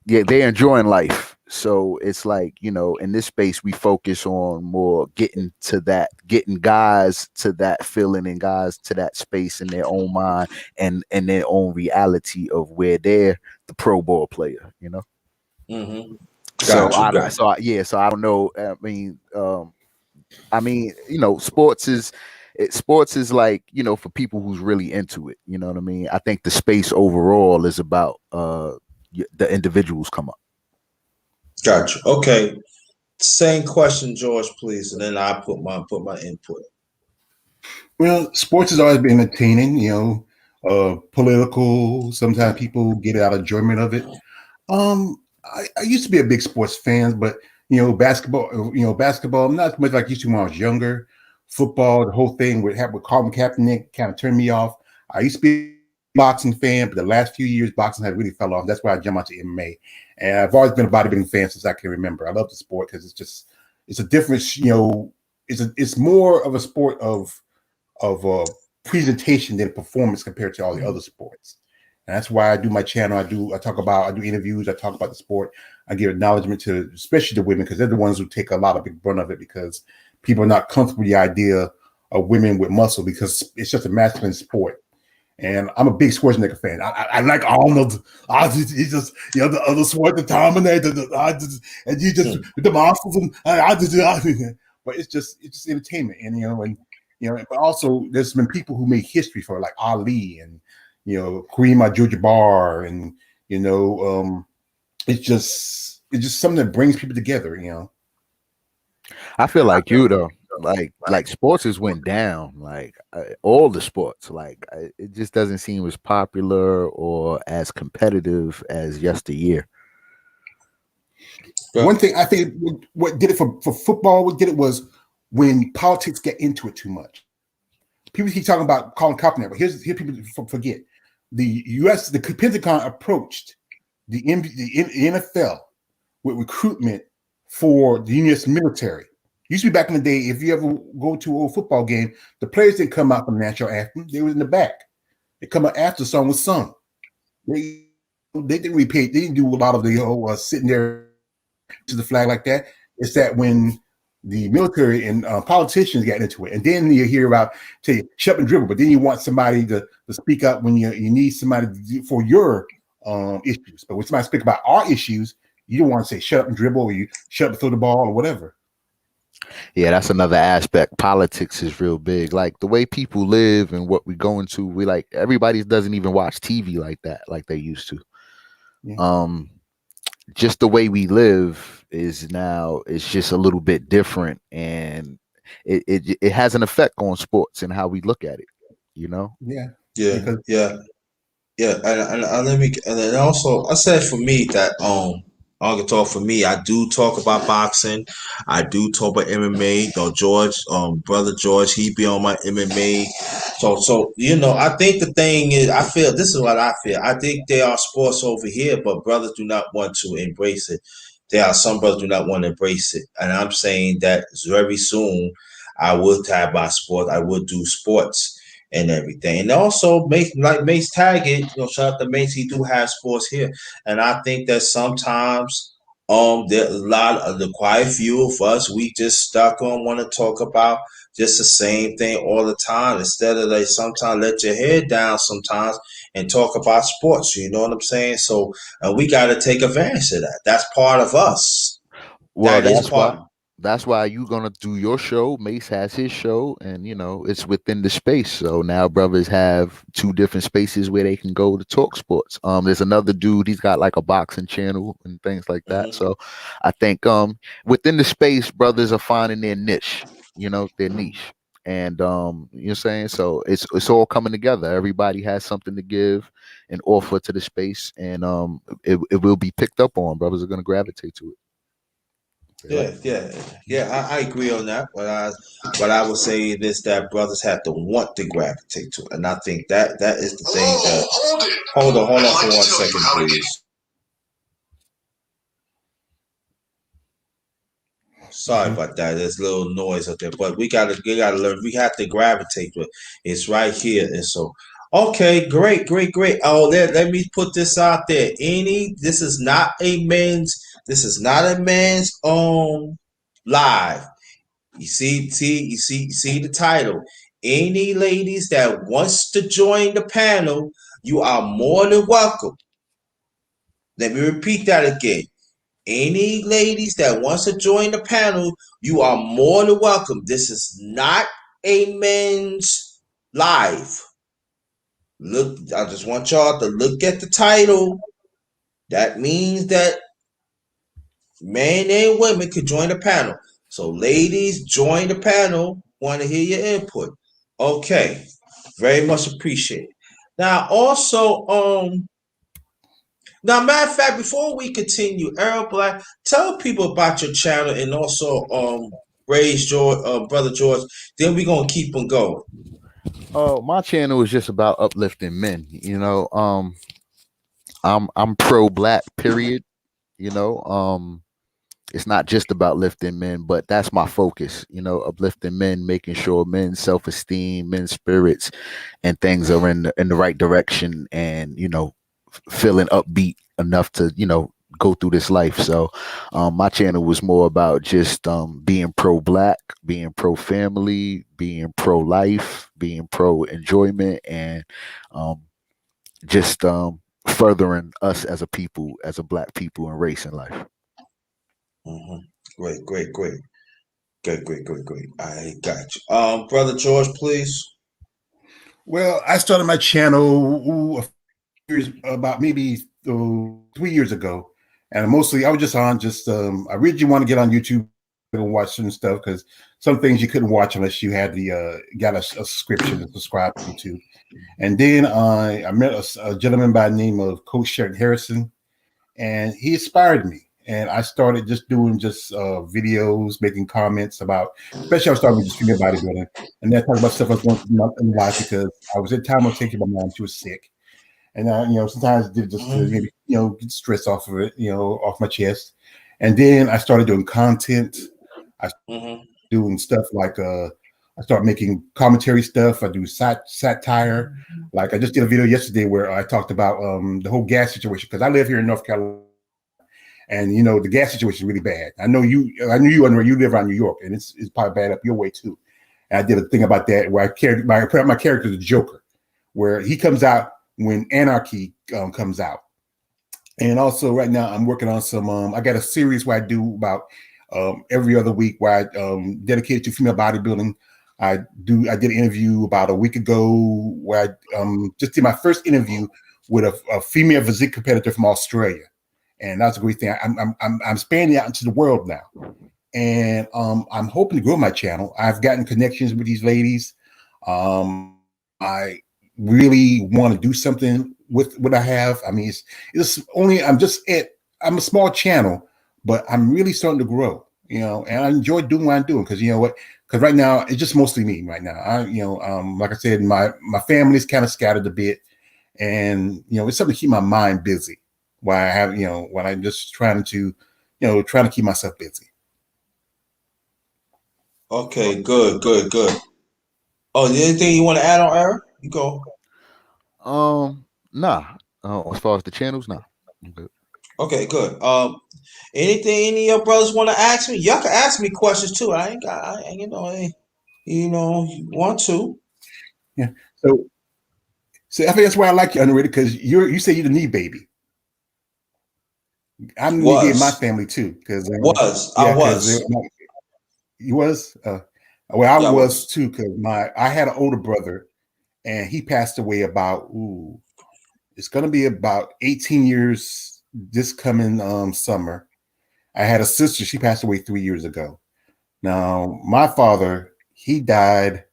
yeah, they're enjoying life. So it's like, in this space we focus on more getting guys to that feeling and guys to that space in their own mind and their own reality of where they're the pro ball player. Mm-hmm. So Got you. Got so I don't know. Sports is like, for people who's really into it. You know what I mean? I think the space overall is about the individuals come up. you. Okay. Same question, George, please, and then I put my input. Well, sports has always been entertaining, political. Sometimes people get out of enjoyment of it. I used to be a big sports fan, but basketball, not as much like I used to when I was younger. Football, the whole thing with Colin Kaepernick kind of turned me off. I used to be a boxing fan, but the last few years boxing had really fell off. That's why I jumped out to MMA. And I've always been a bodybuilding fan since I can remember. I love the sport because it's a different, it's more of a sport of presentation than performance compared to all the other sports. And that's why I do my channel. I do interviews. I talk about the sport. I give acknowledgement to especially the women because they're the ones who take a lot of big brunt of it because people are not comfortable with the idea of women with muscle because it's just a masculine sport. And I'm a big Schwarzenegger fan. I like Arnold. He's just the other sport, the Terminator, and you just with the muscles and but it's just entertainment and but also there's been people who made history for it, like Ali and Kareem Abdul-Jabbar and it's just something that brings people together. I feel like you though, like sports has went down, like all the sports, like it just doesn't seem as popular or as competitive as yesteryear. One thing I think what did it for football, what did it was when politics get into it too much. People keep talking about Colin Kaepernick, but here people forget. The Pentagon approached the NFL with recruitment for the U.S. military. Used to be back in the day, if you ever go to an old football game, the players didn't come out from the national anthem. They were in the back. They come out after the song was sung. They didn't repeat. They didn't do a lot of the sitting there to the flag like that. It's that when the military and politicians got into it, and then you hear about tell you shut up and dribble, but then you want somebody to speak up when you need somebody for your issues. But when somebody speak about our issues, you don't want to say shut up and dribble or you shut up and throw the ball or whatever. Yeah, that's another aspect. Politics is real big. Like the way people live and what we go into, we like everybody doesn't even watch TV like that, like they used to. Yeah. Um, just the way we live is now it's just a little bit different, and it has an effect on sports and how we look at it. You know. Yeah. Yeah, Because yeah. Yeah, and let me, and then also I said for me that I can talk for me. I do talk about boxing. I do talk about MMA. Though George, brother George, he be on my MMA. So I think the thing is, I feel this is what I feel. I think there are sports over here, but brothers do not want to embrace it. There are some brothers do not want to embrace it, and I'm saying that very soon I will have my sport. I will do sports and everything. And also Mace Taggart, shout out to Mace, he do have sports here. And I think that sometimes there a lot of the quite few of us we just stuck on want to talk about just the same thing all the time instead of like sometimes let your head down sometimes and talk about sports. You know what I'm saying? So we got to take advantage of that. That's part of us. Well, That is that's why. part. That's why you gonna do your show. Mace has his show, and it's within the space. So now brothers have two different spaces where they can go to talk sports. There's another dude. He's got like a boxing channel and things like that. Mm-hmm. So I think within the space, brothers are finding their niche. Their niche, and you know what I'm saying. So it's all coming together. Everybody has something to give and offer to the space, and it will be picked up on. Brothers are gonna gravitate to it. They like. Yeah, yeah, yeah. I agree on that. What I would say is that brothers have to want to gravitate to it, and I think that is the thing Whoa, that. hold it. Hold I'd on for like to one tell you second, how to get. please. Sorry mhm. about that. There's a little noise up there, but we gotta learn. We have to gravitate to it. It's right here, and so. Okay, great, great, great. Oh, let me put this out there. This is not a men's. This is not a men's live. You see the title. Any ladies that wants to join the panel, you are more than welcome. Let me repeat that again. Any ladies that wants to join the panel, you are more than welcome. This is not a men's live. Look, I just want y'all to look at the title. That means that men and women could join the panel. So, ladies, join the panel. Want to hear your input? Okay, very much appreciated. Now, also, now, matter of fact, before we continue, Earl Black, tell people about your channel and also Ray's George, brother George. Then we gonna keep on going. Oh, my channel is just about uplifting men. I'm pro black, period. You know, it's not just about lifting men, but that's my focus. Uplifting men, making sure men's self esteem, men's spirits, and things are in the right direction, and feeling upbeat enough to go through this life. So my channel was more about just being pro black, being pro family, being pro life, being pro enjoyment, and um, just furthering us as a people, as a black people and race in life. Mm-hmm. Great, great, great, great, great, great, great. I got you. Brother George, please. Well, I started my channel about maybe 3 years ago, and mostly I was just on I really want to get on YouTube and watch some stuff because some things you couldn't watch unless you had the got a subscription and subscribe to YouTube. And then I met a gentleman by the name of Coach Sharon Harrison, and he inspired me. And I started just doing videos, making comments about, especially I was starting with just female bodybuilding, and then talking about stuff I was going through in life because I was at time I was taking my mom; she was sick, and sometimes did just to Mm-hmm. maybe get stress off of it, off my chest. And then I started doing content. I started Mm-hmm. doing stuff like I started making commentary stuff. I do satire. Like I just did a video yesterday where I talked about the whole gas situation because I live here in North Carolina, and the gas situation is really bad. I knew you live around New York, and it's probably bad up your way too. And I did a thing about that where I carried my character the Joker, where he comes out when anarchy comes out. And also right now I'm working on some I got a series where I do about every other week where I dedicated to female bodybuilding. I did an interview about a week ago where I just did my first interview with a female physique competitor from Australia, and that's a great thing. I'm expanding out into the world now, and I'm hoping to grow my channel. I've gotten connections with these ladies. I really want to do something with what I have. I mean, it's only I'm a small channel, but I'm really starting to grow. And I enjoy doing what I'm doing because you know what? Because right now it's just mostly me right now. Like I said, my family's kind of scattered a bit, and it's something to keep my mind busy. While I have, when I'm just trying to keep myself busy. Okay, good. Oh, anything you want to add on, Eric? You go. Nah. As far as the channels, nah. Okay. Okay, good. Anything any of your brothers want to ask me? Y'all can ask me questions too. You want to. Yeah. So I think that's why I like you, Underrated, because you say you're the knee baby. I'm the knee baby in my family too, because I was. You was. Well, I Yeah, was too, because I had an older brother, and he passed away about it's gonna be about 18 years this coming summer. I had a sister, she passed away 3 years ago. Now, my father, he died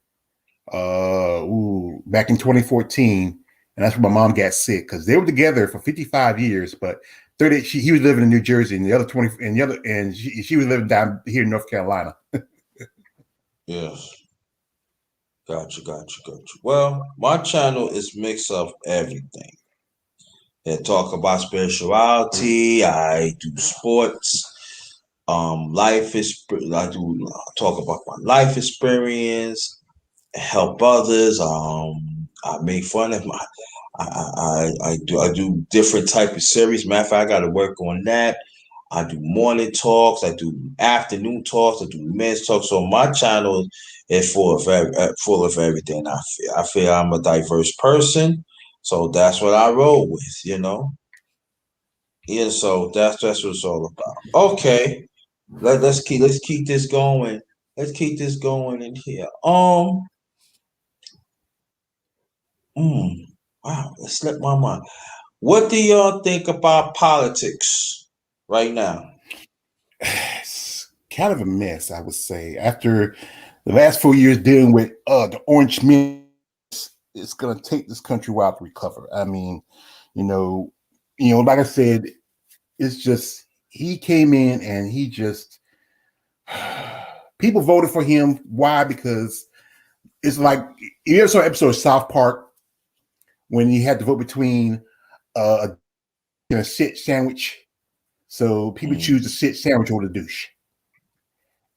back in 2014, and that's when my mom got sick because they were together for 55 years, but 30 he was living in New Jersey, and the other 20 and she was living down here in North Carolina. Yes. Got you. Well, my channel is mix of everything. I talk about spirituality. I do sports. I do talk about my life experience, help others. I make fun of my. I do different type of series. Matter of fact, I got to work on that. I do morning talks. I do afternoon talks. I do men's talks. So my channel is full of everything. I feel I'm a diverse person, so that's what I roll with. Yeah. So that's what it's all about. Okay, let's keep this going. Let's keep this going in here. Wow, it slipped my mind. What do y'all think about politics right now? It's kind of a mess, I would say. After the last 4 years dealing with the orange men, it's going to take this country a while to recover. I mean, like I said, it's just he came in and he just people voted for him. Why? Because it's like you ever saw an episode of South Park when he had to vote between a sit sandwich. So people choose the sit sandwich over the douche.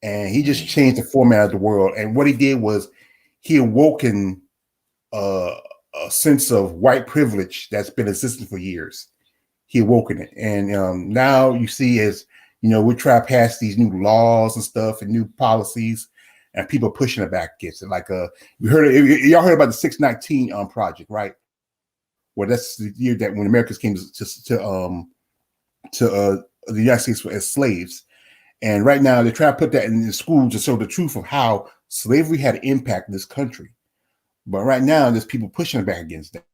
And he just changed the format of the world. And what he did was he awoken a sense of white privilege that's been existing for years. He awoken it. And now you see as, we try to pass these new laws and stuff and new policies, and people pushing it back against it. Like y'all heard about the 619 project, right? Well, that's the year that when Americans came to the United States as slaves. And right now they're trying to put that in the schools to show the truth of how slavery had an impact in this country. But right now there's people pushing it back against that.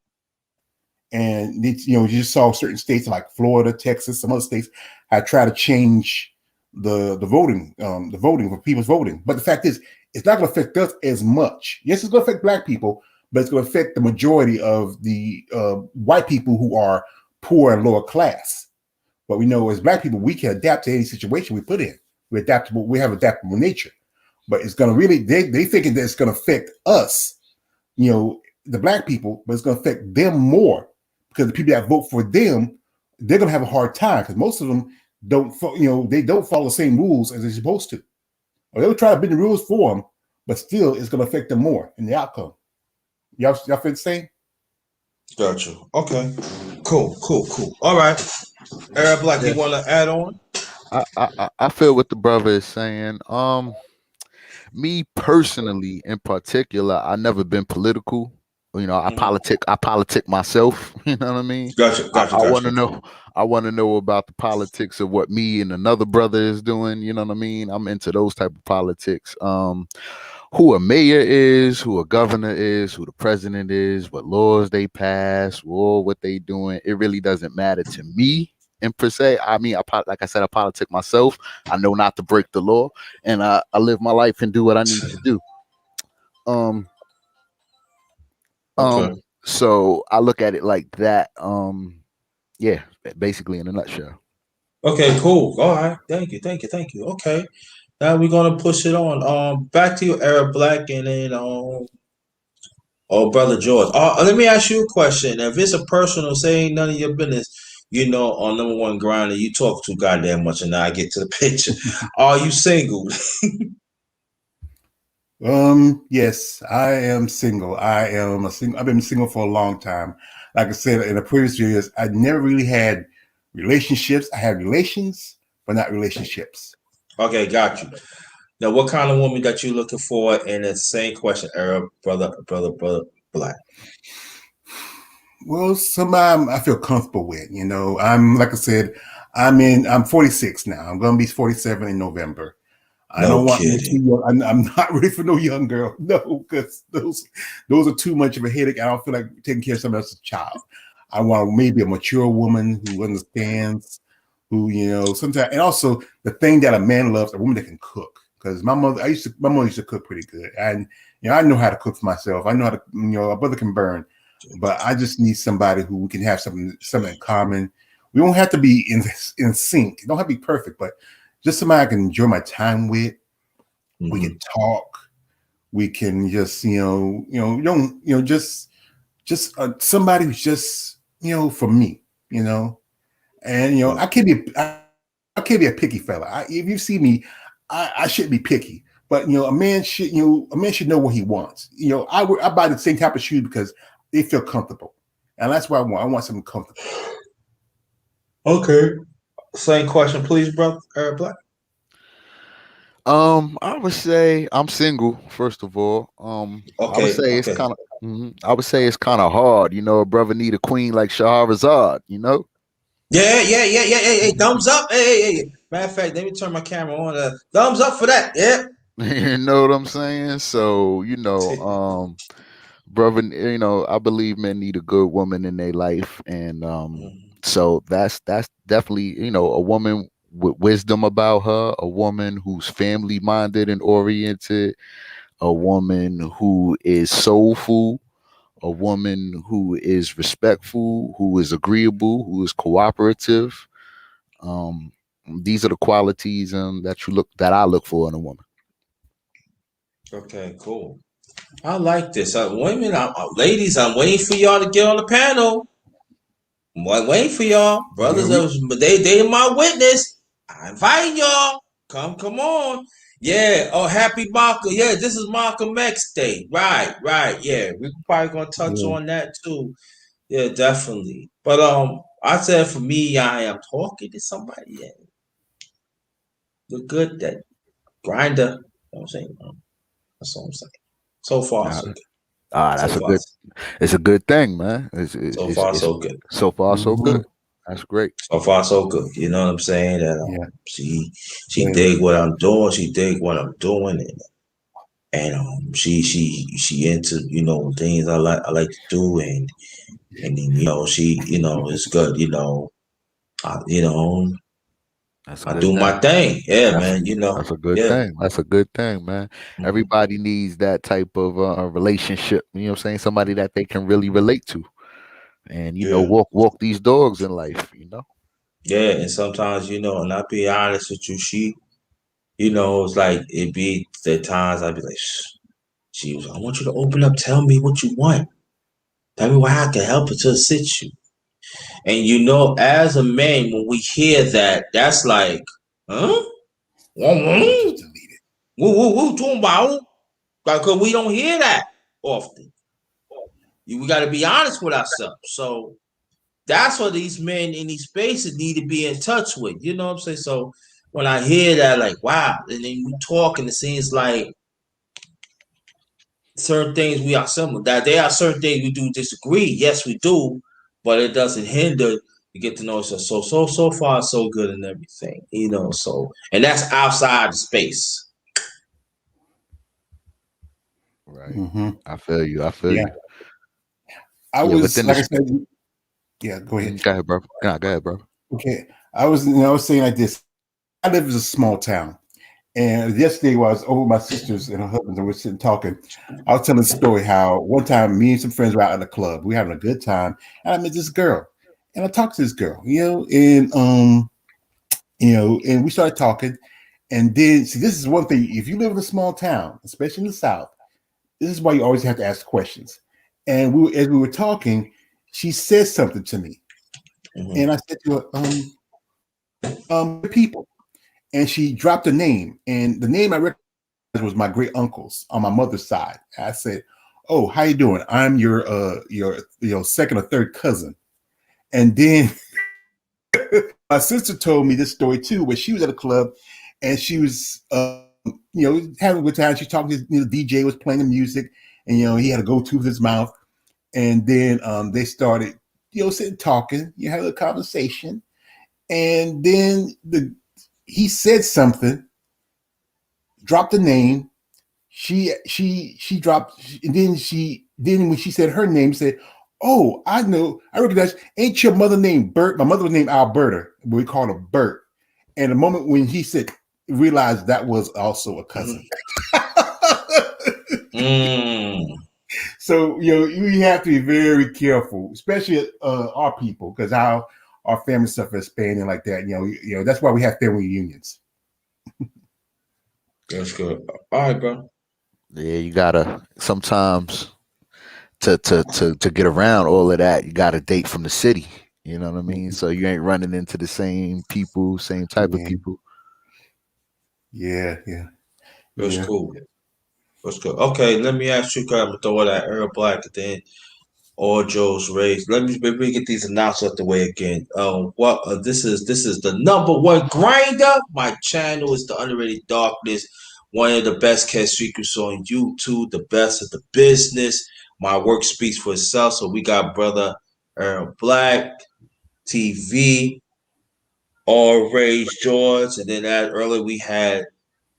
And you just saw certain states like Florida, Texas, some other states had tried to change the voting for people's voting. But the fact is, it's not going to affect us as much. Yes, it's going to affect Black people, but it's going to affect the majority of the white people who are poor and lower class. But we know as Black people, we can adapt to any situation we put in. We're adaptable. We have adaptable nature. But it's going to really, they thinking that it's going to affect us, the Black people, but it's going to affect them more because the people that vote for them, they're going to have a hard time because most of them they don't follow the same rules as they're supposed to. Or they'll try to bend the rules for them, but still it's going to affect them more in the outcome. Y'all feel the same? Gotcha. Okay. Cool. All right. Arab Black, you want to add on? I feel what the brother is saying. Me personally, in particular, I never been political. You know, I politic myself. You know what I mean? Gotcha. I want to know. I want to know about the politics of what me and another brother is doing. You know what I mean? I'm into those type of politics. Who a mayor is, who a governor is, who the president is, what laws they pass, or what they doing. It really doesn't matter to me. And per se, I mean, like I said, I politic myself. I know not to break the law, and I live my life and do what I need to do. Okay. So I look at it like that. Yeah, basically in a nutshell. Okay, cool. All right. Thank you. Okay. Now we're gonna push it on. Back to you, Arab Black, and then oh, brother George. Let me ask you a question. If it's a personal, say ain't none of your business, on number one grinder, you talk too goddamn much, and now I get to the picture. Are you single? Yes, I am single. I am a single. I've been single for a long time. Like I said in the previous years, I never really had relationships. I had relations, but not relationships. Okay, got you. Now, what kind of woman that you looking for? And the same question, Arab brother, Black. Well, somebody I feel comfortable with. I'm like I said, I'm 46 now. I'm gonna be 47 in November. I No don't want no kidding. too young. I'm not ready for no young girl. No, because those are too much of a headache. I don't feel like taking care of somebody else's child. I want maybe a mature woman who understands, who sometimes, and also the thing that a man loves, a woman that can cook. Because my mother used to cook pretty good, and I know how to cook for myself. I know how to, a brother can burn, but I just need somebody who we can have something in common. We don't have to be in sync. It don't have to be perfect, but just somebody I can enjoy my time with. Mm-hmm. We can talk. We can just, just somebody who's just, for me, and I can't be a picky fella. If you see me, I shouldn't be picky. But a man should know what he wants. I buy the same type of shoes because they feel comfortable, and that's what I want. I want something comfortable. Okay. Same question, please, brother Arab Black. I would say I'm single, first of all. I would Okay. say it's kind of I would say it's kind of hard, a brother need a queen like Shahrazad, Yeah. Hey, thumbs up. Hey. Matter of fact, let me turn my camera on. Thumbs up for that. Yeah. You know what I'm saying? So, brother, I believe men need a good woman in their life, and so that's definitely, a woman with wisdom about her, a woman who's family minded and oriented, a woman who is soulful, a woman who is respectful, who is agreeable, who is cooperative. Um, these are the qualities that I look for in a woman. Okay, cool. I like this. Women, ladies, I'm waiting for y'all to get on the panel. I'm waiting for y'all, brothers. They my witness. I invite y'all. Come on. Yeah. Oh, happy Malcolm. Yeah, this is Malcolm X Day. Right. Yeah, we probably gonna touch on that too. Yeah, definitely. But I said for me, I am talking to somebody. Yeah, look good. That grinder. You know what I'm saying? That's what I'm saying. So far, so good. So That's a far, good. It's a good thing, man. so far, so good. So far, so Mm-hmm. good. That's great. So far, so good. You know what I'm saying? That she dig what I'm doing. She dig what I'm doing, and she into things I like to do, and then she it's good. That's a I good do thing. my thing. Yeah, That's man. that's a good Yeah. thing. That's a good thing, man. Everybody needs that type of relationship. You know what I'm saying? Somebody that they can really relate to, and Yeah. walk these dogs in life. Yeah, and sometimes and I'll be honest with you, it's like it be the times I'd be like, she was, I want you to open up, tell me what you want. Tell me why I can help to assist you. And as a man, when we hear that, that's like, huh? Just delete it. Woo, talking about? Because we don't hear that often. We got to be honest with ourselves. So that's what these men in these spaces need to be in touch with. You know what I'm saying? So when I hear that, like, wow, and then we talk, and it seems like certain things we are similar. That there are certain things we do disagree. Yes, we do, but it doesn't hinder you get to know each other. So far so good and everything, you know. So and that's outside the space. Right. Mm-hmm. I feel you. I feel Yeah. you. I Yeah, was within the like I said. Yeah, go ahead. go ahead, bro. Nah, go ahead, bro. Okay, I was saying like this. I live in a small town, and yesterday while I was over with my sisters and her husbands, and we're sitting talking. I was telling a story how one time me and some friends were out in the club. We were having a good time, and I met this girl, and I talked to this girl, and we started talking. And then, see, this is one thing. If you live in a small town, especially in the South, this is why you always have to ask questions. And as we were talking, she said something to me, Mm-hmm. and I said to her, people. And she dropped a name, and the name I recognized was my great uncle's on my mother's side. I said, "Oh, how you doing? I'm your second or third cousin." And then my sister told me this story too, where she was at a club and she was having a good time. She talked to the DJ was playing the music, and he had to go to his mouth, and then they started sitting talking, had a conversation, and then he said something, dropped the name. She dropped, and then when she said her name, said, "Oh, I know, I recognize. Ain't your mother named Bert? My mother was named Alberta, but we called her Bert." And the moment when he said, realized that was also a cousin. So you have to be very careful, especially our people, because our family stuff is spanning like that. That's why we have family reunions. That's good. All right, bro. Yeah, you gotta sometimes to get around all of that, you gotta date from the city. You know what I mean? So you ain't running into the same people, same type of people. Yeah. That's cool. That's good. Okay, let me ask you, I'm gonna throw that Earl Black at the end. All Joe's raised. Let me get these announcements out the way again. This is the number one grinder. My channel is the Underrated Darkness. One of the best kept secrets on YouTube. The best of the business. My work speaks for itself. So we got brother Earl Black TV, All Rage George, and then that earlier we had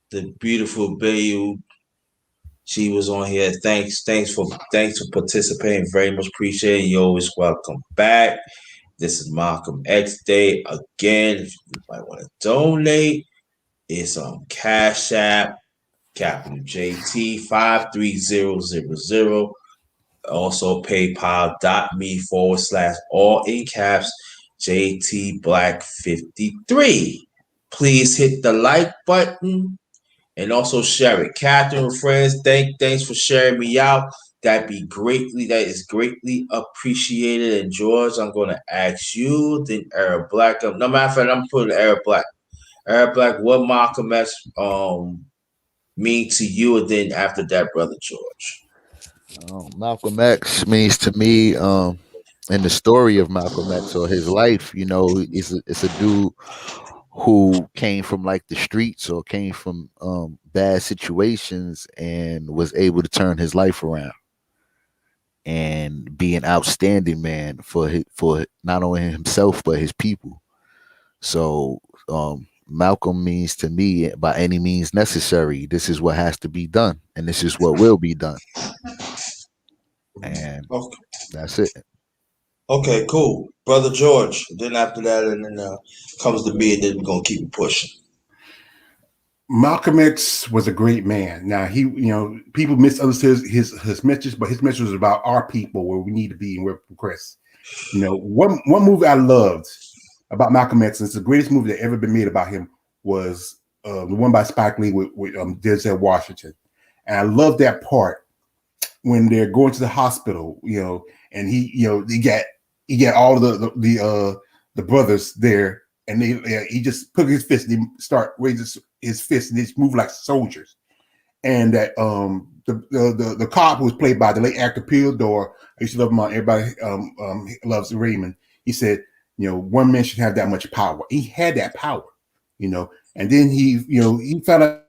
the beautiful Bayu. She was on here. Thanks for participating. Very much appreciated. You always welcome back. This is Malcolm X Day again. If you might want to donate, it's on Cash App, capital JT 53000. Also PayPal.me/ all in caps JT Black 53. Please hit the like button and also share it. Catherine and friends, thanks for sharing me out. That is greatly appreciated. And George, I'm gonna ask you, then Arab Black. No matter of fact, I'm putting Arab Black. Arab Black, what Malcolm X mean to you? And then after that, brother George. Malcolm X means to me, in the story of Malcolm X or his life, it's a dude who came from like the streets or came from bad situations and was able to turn his life around and be an outstanding man for not only himself but his people. So Malcolm means to me, by any means necessary, this is what has to be done, and this is what will be done, and Okay. that's it. Okay, cool, brother George. Then after that, and then comes the me, and then we're gonna keep it pushing. Malcolm X was a great man. Now people misunderstood his message, but his message was about our people, where we need to be and where we progress. One movie I loved about Malcolm X, and it's the greatest movie that ever been made about him, was the one by Spike Lee with Denzel Washington. And I love that part when they're going to the hospital, and he got all of the brothers there, and he just put his fist and he start raising his fist and they just move like soldiers. And that the cop who was played by the late actor Theodore, I used to love him on Everybody Loves Raymond. He said, one man should have that much power. He had that power, and then he found out,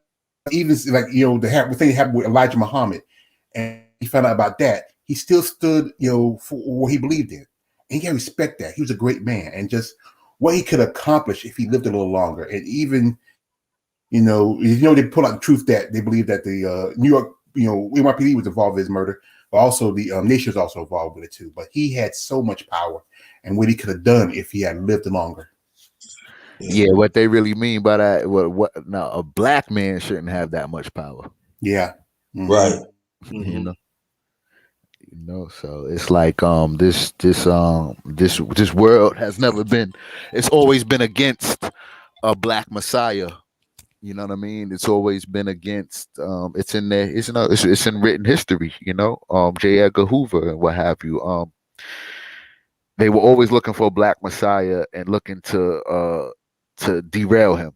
even like the thing that happened with Elijah Muhammad. and he found out about that, he still stood, for what he believed in. And you gotta respect that. He was a great man, and just what he could accomplish if he lived a little longer. And even, they pull out the truth that they believe that the New York, NYPD was involved in his murder, but also the nation was also involved with it too. But he had so much power, and what he could have done if he had lived longer. Yeah, what they really mean by that, now a black man shouldn't have that much power. Yeah. Mm-hmm. Right. Mm-hmm. So it's like this world has never been, it's always been against a black messiah. You know what I mean? It's always been against it's in there, it's in written history, J. Edgar Hoover and what have you. They were always looking for a black messiah and looking to derail him.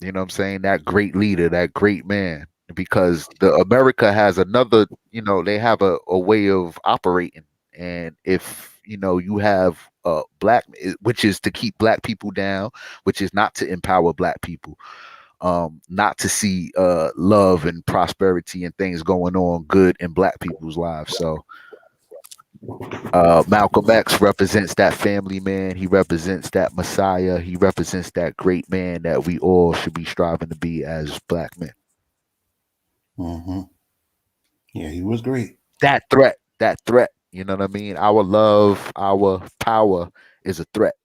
You know what I'm saying? That great leader, that great man. Because the America has another, they have a way of operating. And if, you have black, which is to keep black people down, which is not to empower black people, not to see love and prosperity and things going on good in black people's lives. So Malcolm X represents that family man. He represents that messiah. He represents that great man that we all should be striving to be as black men. Mm-hmm. Yeah, he was great. That threat, you know what I mean? Our love, our power is a threat.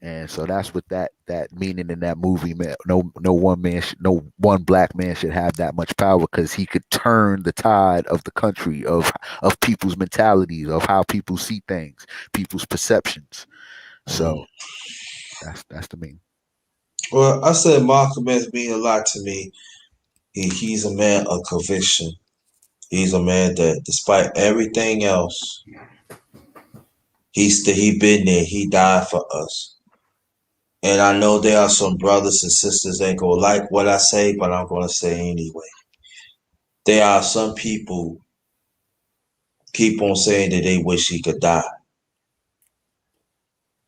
And so that's what that meaning in that movie, man. No one black man should have that much power, because he could turn the tide of the country, of people's mentalities, of how people see things, people's perceptions. So that's the meaning. Well, I said Malcolm X mean a lot to me. He's a man of conviction. He's a man that, despite everything else, he been there. He died for us. And I know there are some brothers and sisters that ain't gonna like what I say, but I'm gonna say anyway. There are some people keep on saying that they wish he could die.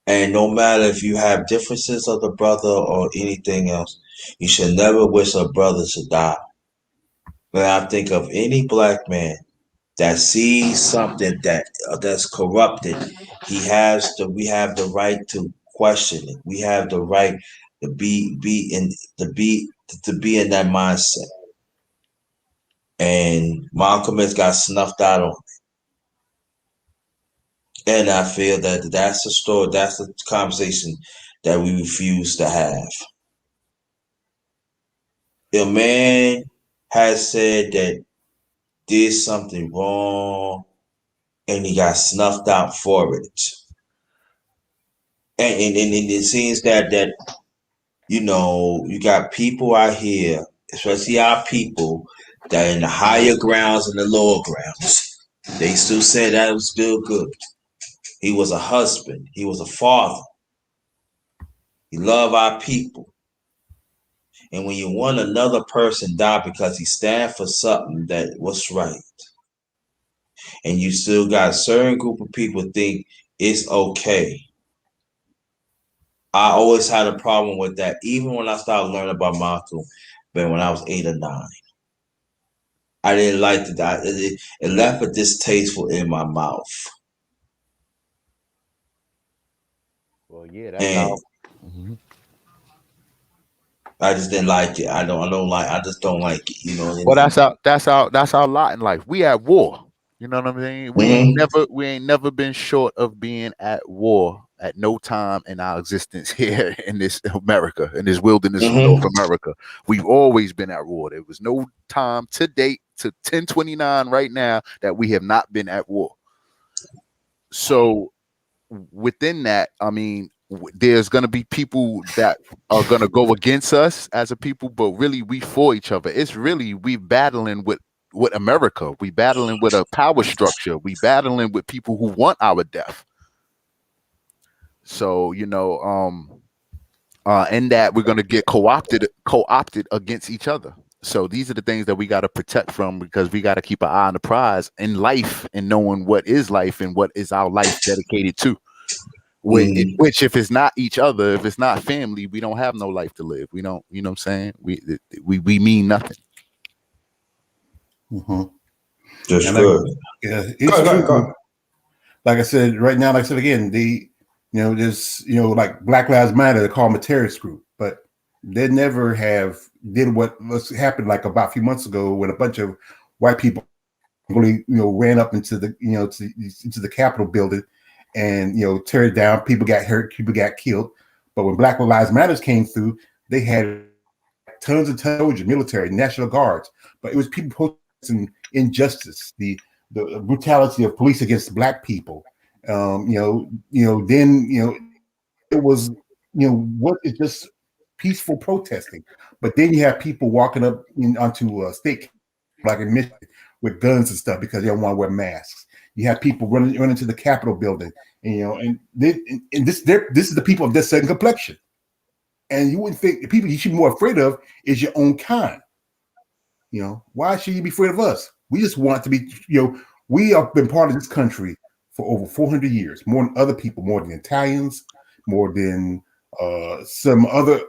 And no matter if you have differences of the brother or anything else, you should never wish a brother to die. When I think of any black man that sees something that's corrupted, we have the right to question it. We have the right to be in that mindset. And Malcolm X got snuffed out on. And I feel that that's the story, that's the conversation that we refuse to have. A man has said that did something wrong and he got snuffed out for it. And it seems that you got people out here, especially our people, that in the higher grounds and the lower grounds, they still say that was still good. He was a husband. He was a father. He loved our people. And when you want another person die because he stand for something that was right, and you still got a certain group of people think it's okay. I always had a problem with that, even when I started learning about Malcolm, but when I was 8 or 9. I didn't like it. It left a distasteful in my mouth. Well, yeah, that's how. Mm-hmm. I just didn't like it. I just don't like it. You know what I mean? Well, that's our lot in life. We at war. You know what I mean? We ain't never been short of being at war at no time in our existence here in this America, in this wilderness of North America. We've always been at war. There was no time to date to 1029 right now that we have not been at war. So within that, I mean, there's going to be people that are going to go against us as a people, but really we for each other. It's really we battling with America. We battling with a power structure. We battling with people who want our death. So, in that we're going to get co-opted against each other. So these are the things that we got to protect from, because we got to keep an eye on the prize in life and knowing what is life and what is our life dedicated to. Which if it's not each other, if it's not family, we don't have no life to live. We don't, you know what I'm saying? We mean nothing. Mm-hmm. That's And good. it's Go, go, true. go. Like I said, right now, like I said again, there's like Black Lives Matter, they call them a terrorist group, but they never have did what happened like about a few months ago when a bunch of white people really ran up into the into the Capitol building and tear it down. People got hurt, people got killed. But when Black Lives Matter came through, they had tons of soldiers, military, National Guards, but it was people protesting injustice, the brutality of police against Black people. Then it was what is just peaceful protesting, but then you have people walking up onto a state like in Michigan with guns and stuff because they don't want to wear masks. You have people running to the Capitol building, and this is the people of this certain complexion. And you wouldn't think the people you should be more afraid of is your own kind. Why should you be afraid of us? We just want to be, we have been part of this country for over 400 years, more than other people, more than Italians, more than some other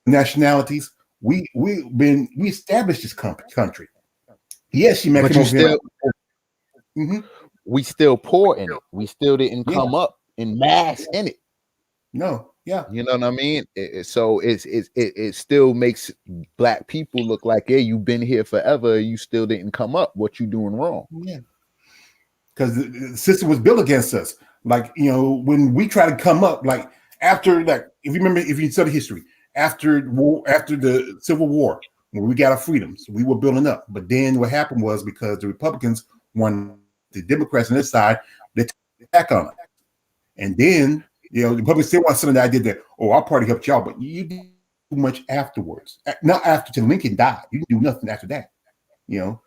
nationalities. We established this country. Yes, you But you still, we still poor in it. We still didn't come up in mass in it. No, yeah, you know what I mean. So it still makes Black people look like, yeah, you've been here forever. You still didn't come up. What you doing wrong? Yeah, because the system was built against us. Like when we try to come up, like after if you study history, after the Civil War, when we got our freedoms, we were building up. But then what happened was because the Republicans won, the Democrats on this side, they took back on us. And then, the Republicans still want some of that idea that, our party helped y'all, but you did too much afterwards. Not after till Lincoln died. You didn't do nothing after that. And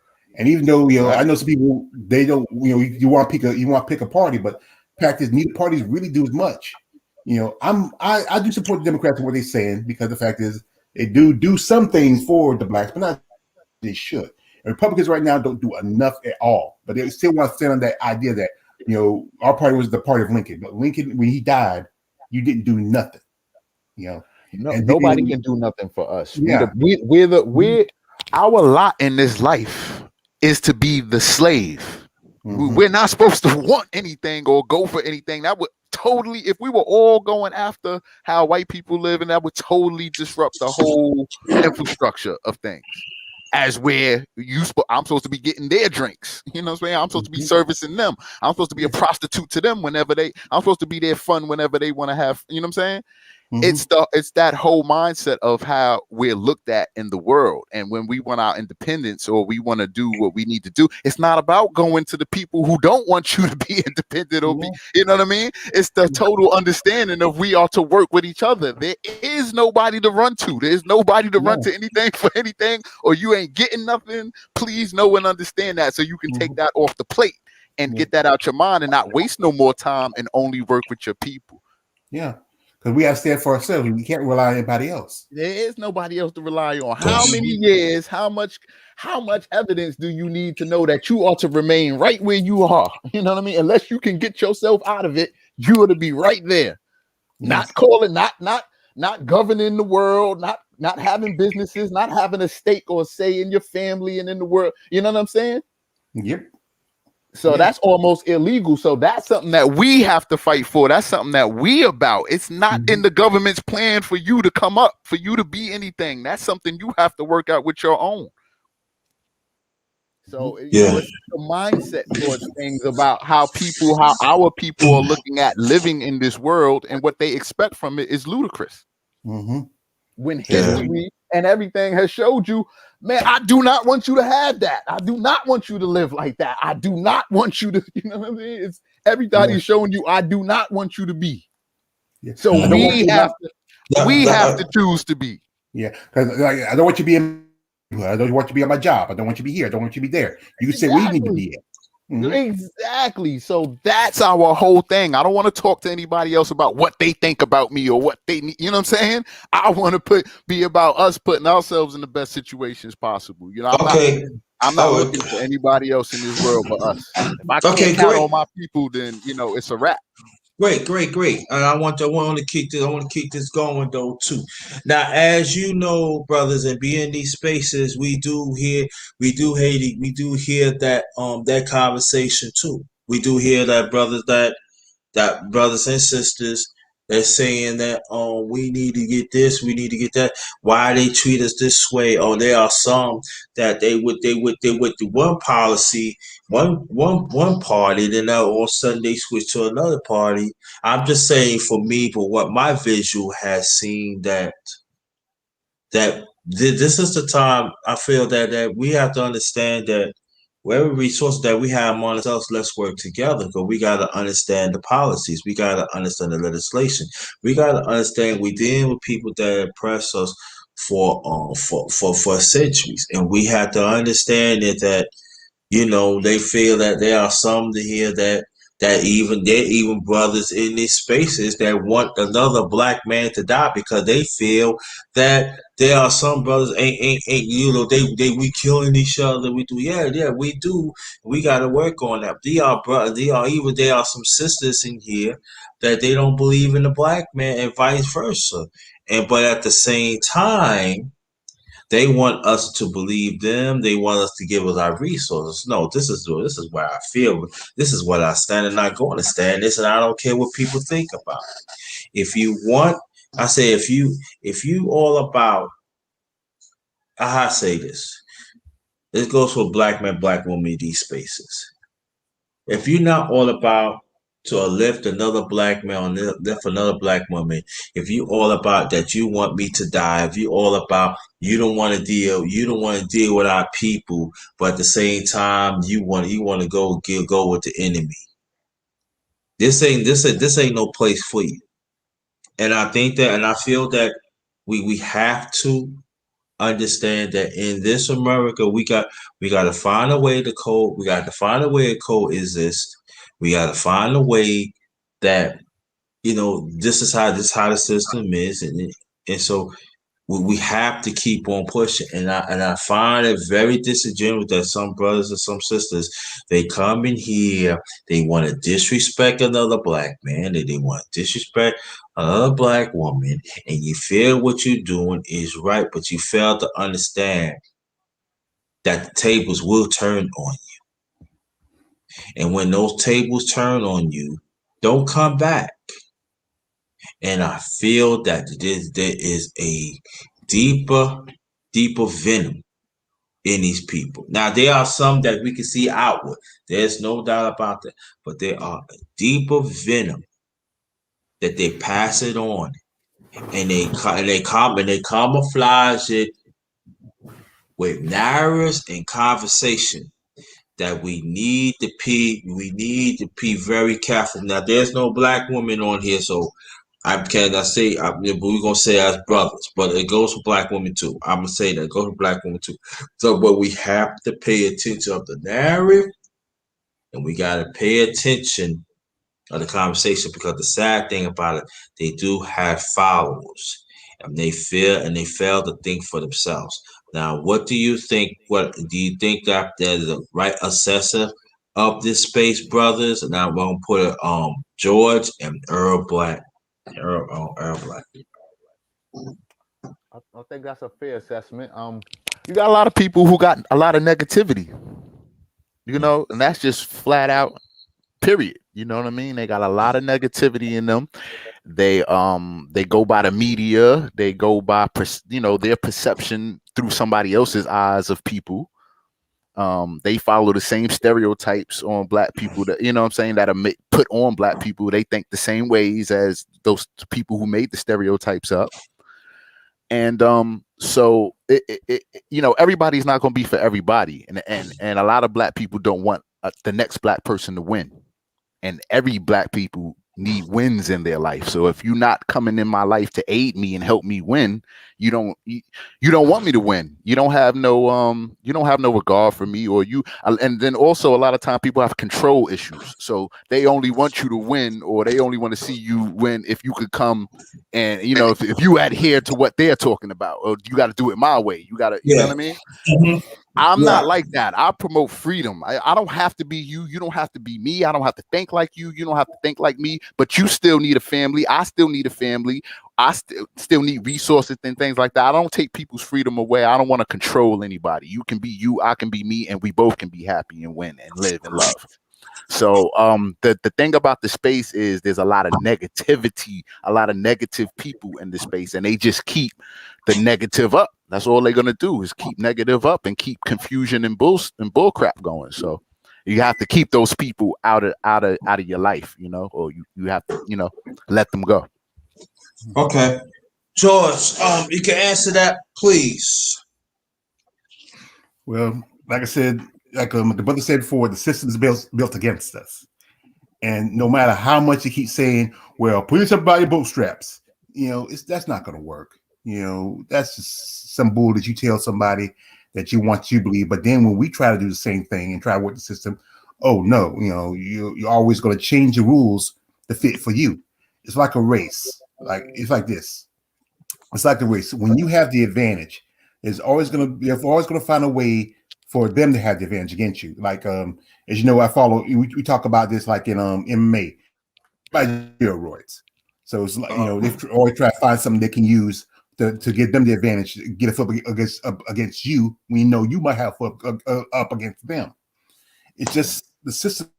even though, I know some people, they don't, you want to pick a party, but practice neither parties really do as much. I do support the Democrats and what they're saying, because the fact is they do some things for the Blacks, but not they should. And Republicans right now don't do enough at all, but they still want to stand on that idea that our party was the party of Lincoln, but Lincoln, when he died, you didn't do nothing. Nobody can do nothing for us. Yeah. We're our lot in this life is to be the slave. We're not supposed to want anything or go for anything. That would totally, if we were all going after how white people live, and that would totally disrupt the whole infrastructure of things. As where I'm supposed to be getting their drinks, you know what I'm saying? I'm supposed to be servicing them. I'm supposed to be a prostitute to them I'm supposed to be their fun whenever they want to have, you know what I'm saying? It's that whole mindset of how we're looked at in the world. And when we want our independence or we want to do what we need to do, it's not about going to the people who don't want you to be independent or be, you know what I mean? It's the total understanding of we are to work with each other. There is nobody to run to. There's nobody to run to anything for anything, or you ain't getting nothing. Please know and understand that, so you can take that off the plate and get that out your mind and not waste no more time and only work with your people. Yeah. Because we have to stand for ourselves. We can't rely on anybody else. There is nobody else to rely on. How many years, how much evidence do you need to know that you ought to remain right where you are? You know what I mean? Unless you can get yourself out of it, you ought to be right there. Not calling, not governing the world, not having businesses, not having a stake or say in your family and in the world. You know what I'm saying? Yep. So that's almost illegal. So that's something that we have to fight for. That's something that we about. It's not in the government's plan for you to come up, for you to be anything. That's something you have to work out with your own. So it's the mindset towards things about how our people are looking at living in this world, and what they expect from it is ludicrous. When history and everything has showed you, man, I do not want you to have that. I do not want you to live like that. I do not want you to, you know what I mean? It's everybody's showing you, I do not want you to be. So we have to choose to be. Yeah, because I don't want you to be I don't want you to be on my job. I don't want you to be here. I don't want you to be there. You can say where you need to be at. Exactly. So that's our whole thing. I don't want to talk to anybody else about what they think about me or what they need. You know what I'm saying? I want to be about us putting ourselves in the best situations possible. You know, I'm not looking for anybody else in this world but us. If I can't count on my people, then it's a wrap. Great. And I want to keep this. I want to keep this going though too. Now, as you know, brothers, and being in these spaces, we do hear that that conversation too. We do hear that brothers and sisters are saying that we need to get this, we need to get that. Why they treat us this way? Oh, there are some that they with the one policy, one party, then now all of a sudden they switch to another party. I'm just saying for me, but what my visual has seen that this is the time I feel that we have to understand that whatever resources that we have among ourselves, let's work together because we got to understand the policies. We got to understand the legislation. We got to understand we dealing with people that oppress us for centuries, and we have to understand that they feel that there are some to here that even they're even brothers in these spaces that want another black man to die because they feel that there are some brothers ain't they we killing each other. We do we do. We got to work on that. They are brothers. There are some sisters in here that they don't believe in the black man and vice versa. But at the same time they want us to believe them. They want us to give us our resources. No, this is where I feel. This is what I stand, and I'm going to stand this, and I don't care what people think about it. If you want, I say, if you all about, I say this. This goes for black men, black women in these spaces. If you're not all about to lift another black man, lift another black woman, if you all about that you want me to die, if you all about you don't want to deal with our people, but at the same time you want to go with the enemy. This ain't no place for you. And I think that, and I feel that we have to understand that in this America, we got to find a way to we got to find a way to coexist. We got to find a way that this is how the system is, and so we have to keep on pushing. And I find it very disingenuous that some brothers and some sisters they come in here, they want to disrespect another black man, they want to disrespect another black woman, and you feel what you're doing is right, but you fail to understand that the tables will turn on you. And when those tables turn on you, don't come back. And I feel that there is a deeper venom in these people. Now, there are some that we can see outward. There's no doubt about that. But there are a deeper venom that they pass it on, and they camouflage it with narratives and conversation that we need to be very careful. Now, there's no black woman on here, so I cannot say, but we're gonna say as brothers, but it goes for black women too. I'm gonna say that it goes for black women too. So, but we have to pay attention of the narrative, and we gotta pay attention of the conversation because the sad thing about it, they do have followers, and they fail to think for themselves. Now, what do you think? What do you think that there's a right assessor of this space, brothers? And I'm gonna put it George and Earl Black. Earl Black. I think that's a fair assessment. You got a lot of people who got a lot of negativity, and that's just flat out, period. You know what I mean? They got a lot of negativity in them. They go by the media. They go by their perception through somebody else's eyes of people. They follow the same stereotypes on black people that that are put on black people. They think the same ways as those people who made the stereotypes up. And so everybody's not going to be for everybody, and a lot of black people don't want the next black person to win, and every black people need wins in their life. So if you're not coming in my life to aid me and help me win, you don't want me to win. You don't have no regard for me or you. And then also a lot of time people have control issues. So they only want you to win, or they only want to see you win if you could come and if you adhere to what they're talking about, or you got to do it my way. You got to, you know what I mean? Mm-hmm. I'm not Right. like that. I promote freedom. I don't have to be you. You don't have to be me. I don't have to think like you. You don't have to think like me. But you still need a family. I still need a family. I still need resources and things like that. I don't take people's freedom away. I don't want to control anybody. You can be you. I can be me, and we both can be happy and win and live and love. So the thing about the space is there's a lot of negativity, a lot of negative people in the space, and they just keep the negative up. That's all they're gonna do is keep negative up and keep confusion and bull crap going. So you have to keep those people out of your life, you know, or you have to, you know, let them go. Okay. George, you can answer that, please. Well, like I said, like the brother said before, the system is built against us. And no matter how much you keep saying, well, put yourself by your bootstraps, you know, that's not going to work. You know, that's just some bull that you tell somebody that you want to believe. But then when we try to do the same thing and try to work the system, oh no, you know, you're always going to change the rules to fit for you. It's like a race. Like it's like this. It's like the race. When you have the advantage, you're always going to find a way for them to have the advantage against you. Like as you know, we talk about this like in MMA by steroids. So it's like, you know, they always try to find something they can use to give them the advantage, get a foot against you when you know you might have foot up against them. It's just the system,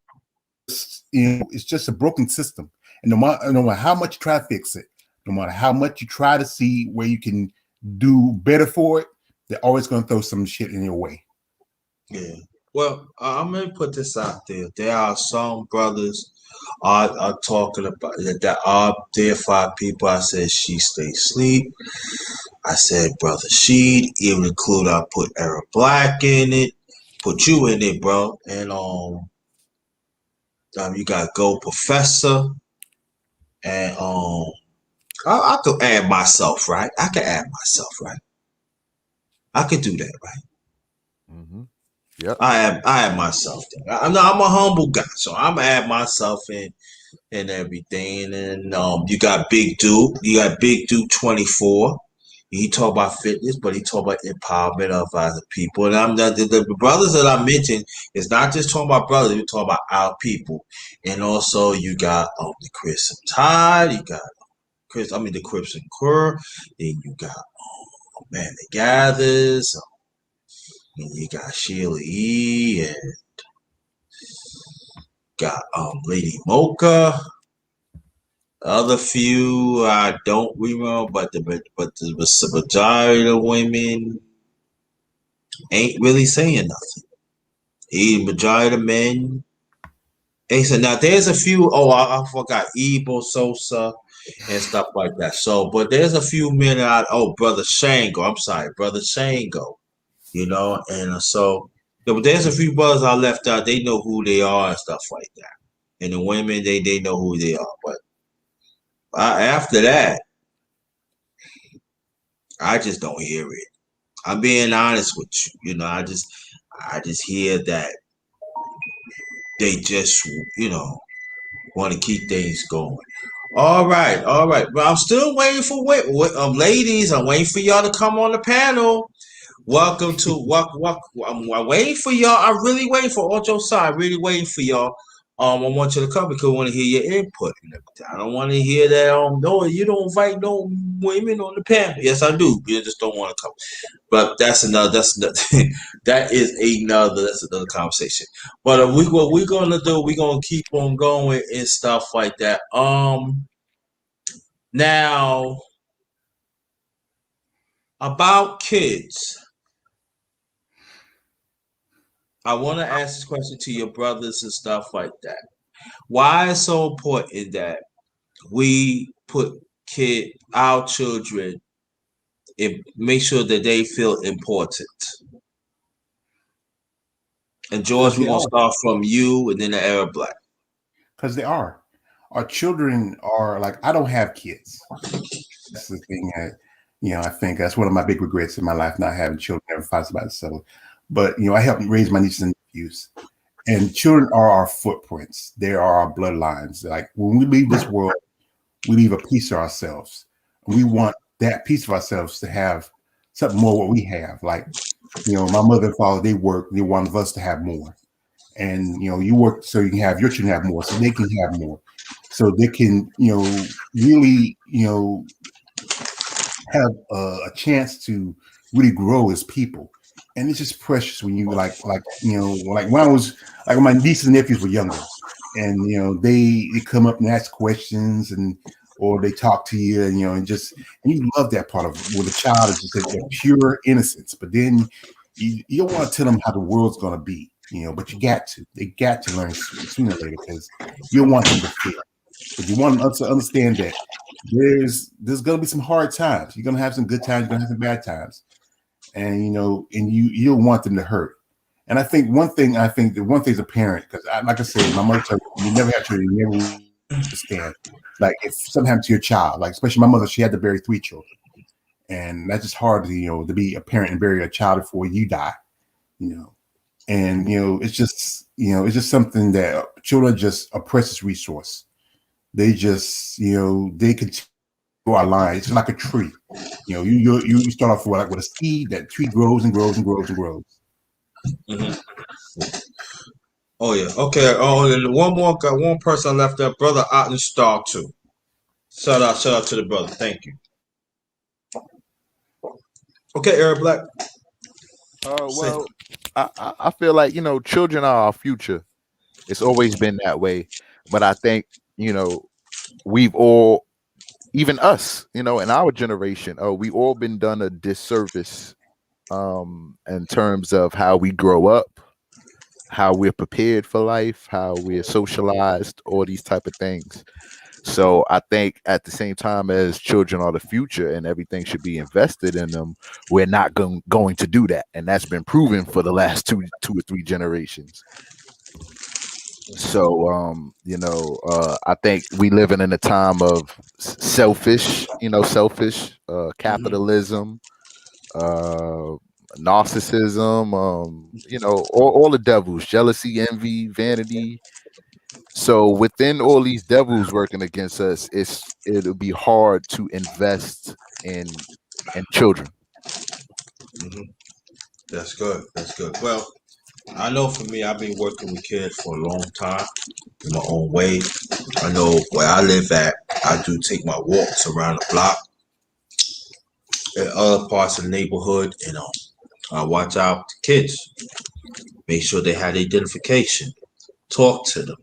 you know, it's just a broken system. And no matter how much you try to fix it, no matter how much you try to see where you can do better for it, they're always going to throw some shit in your way. Yeah. Well, I'm gonna put this out there. There are some brothers are talking about that are there for people. I said she stay asleep. I said brother she even include I put Eric Black in it, put you in it, bro. And you got Go Professor and I could add myself, right? I can add myself, right? I could do that, right? Mm-hmm. Yep. I have myself there. I'm a humble guy, so I'm gonna add myself in and everything. And you got Big Dude. You got Big Dude 24. He talk about fitness, but he talk about empowerment of other people. And I'm the brothers that I mentioned is not just talking about brothers. We talk about our people. And also you got the Chris and Todd. You got the Crips and Cur. Then you got Man the Gathers. And you got Sheila E. And got Lady Mocha. Other few I don't remember, but the majority of the women ain't really saying nothing. The majority of the men ain't saying. Now there's a few. Oh, I forgot Ebo Sosa and stuff like that. So, but there's a few men out. Oh, brother Shango. I'm sorry, brother Shango. You know, and so yeah, but there's a few brothers I left out. They know who they are and stuff like that. And the women, they know who they are. But after that, I just don't hear it. I'm being honest with you. You know, I just hear that they just, want to keep things going. All right, all right. But I'm still waiting for ladies. I'm waiting for y'all to come on the panel. Welcome to I'm waiting for y'all. I'm really waiting for Ocho Side. Really waiting for y'all. I want you to come because I want to hear your input and everything. I don't want to hear that. No, you don't invite no women on the panel. Yes, I do. You just don't want to come. But that's another. That's another conversation. But what we're gonna do? We're gonna keep on going and stuff like that. Now about kids. I want to ask this question to your brothers and stuff like that. Why is so important that we put our children, and make sure that they feel important? And George, we're gonna start from you, and then the Arab Black. Because they are. Our children are like, I don't have kids. That's the thing that, I think that's one of my big regrets in my life, not having children, never fights about it. So, but I helped raise my nieces and nephews. And children are our footprints. They are our bloodlines. Like when we leave this world, we leave a piece of ourselves. We want that piece of ourselves to have something more what we have. Like My mother and father, they work. They wanted us to have more, and you work so you can have your children have more, so they can have more, so they can really have a chance to really grow as people. And it's just precious when you like when I was like when my nieces and nephews were younger, and they come up and ask questions, and or they talk to you, and and you love that part of when a child is just a pure innocence. But then you don't want to tell them how the world's going to be, but they got to learn sooner or later, because you don't want them to fail. But you want them to understand that there's going to be some hard times. You're going to have some good times. You're going to have some bad times, and and you don't want them to hurt. And I think the one thing as a parent, because like I said, my mother told me, you never have children, you never understand. Like if something happened to your child, like especially my mother, she had to bury 3 children, and that's just hard to to be a parent and bury a child before you die. And it's just something that children are just a precious resource. They just they continue our line. It's like a tree. You start off with a seed. That tree grows and grows and grows and grows. Mm-hmm. Oh yeah. Okay. Oh, and one more. Got one person left there, brother Otten Star too. Shout out to the brother. Thank you. Okay, Eric Black. Well, I feel like children are our future. It's always been that way, but I think we've all, even us, in our generation, we all been done a disservice in terms of how we grow up, how we're prepared for life, how we're socialized, all these type of things. So I think at the same time as children are the future and everything should be invested in them, we're not going to do that, and that's been proven for the last two or three generations. So I think we living in a time of selfish capitalism, narcissism, all the devils, jealousy, envy, vanity. So within all these devils working against us, it'll be hard to invest in children. Mm-hmm. That's good. That's good. Well, I know for me, I've been working with kids for a long time in my own way. I know where I live at, I do take my walks around the block in other parts of the neighborhood, and I watch out for kids, make sure they have identification, talk to them.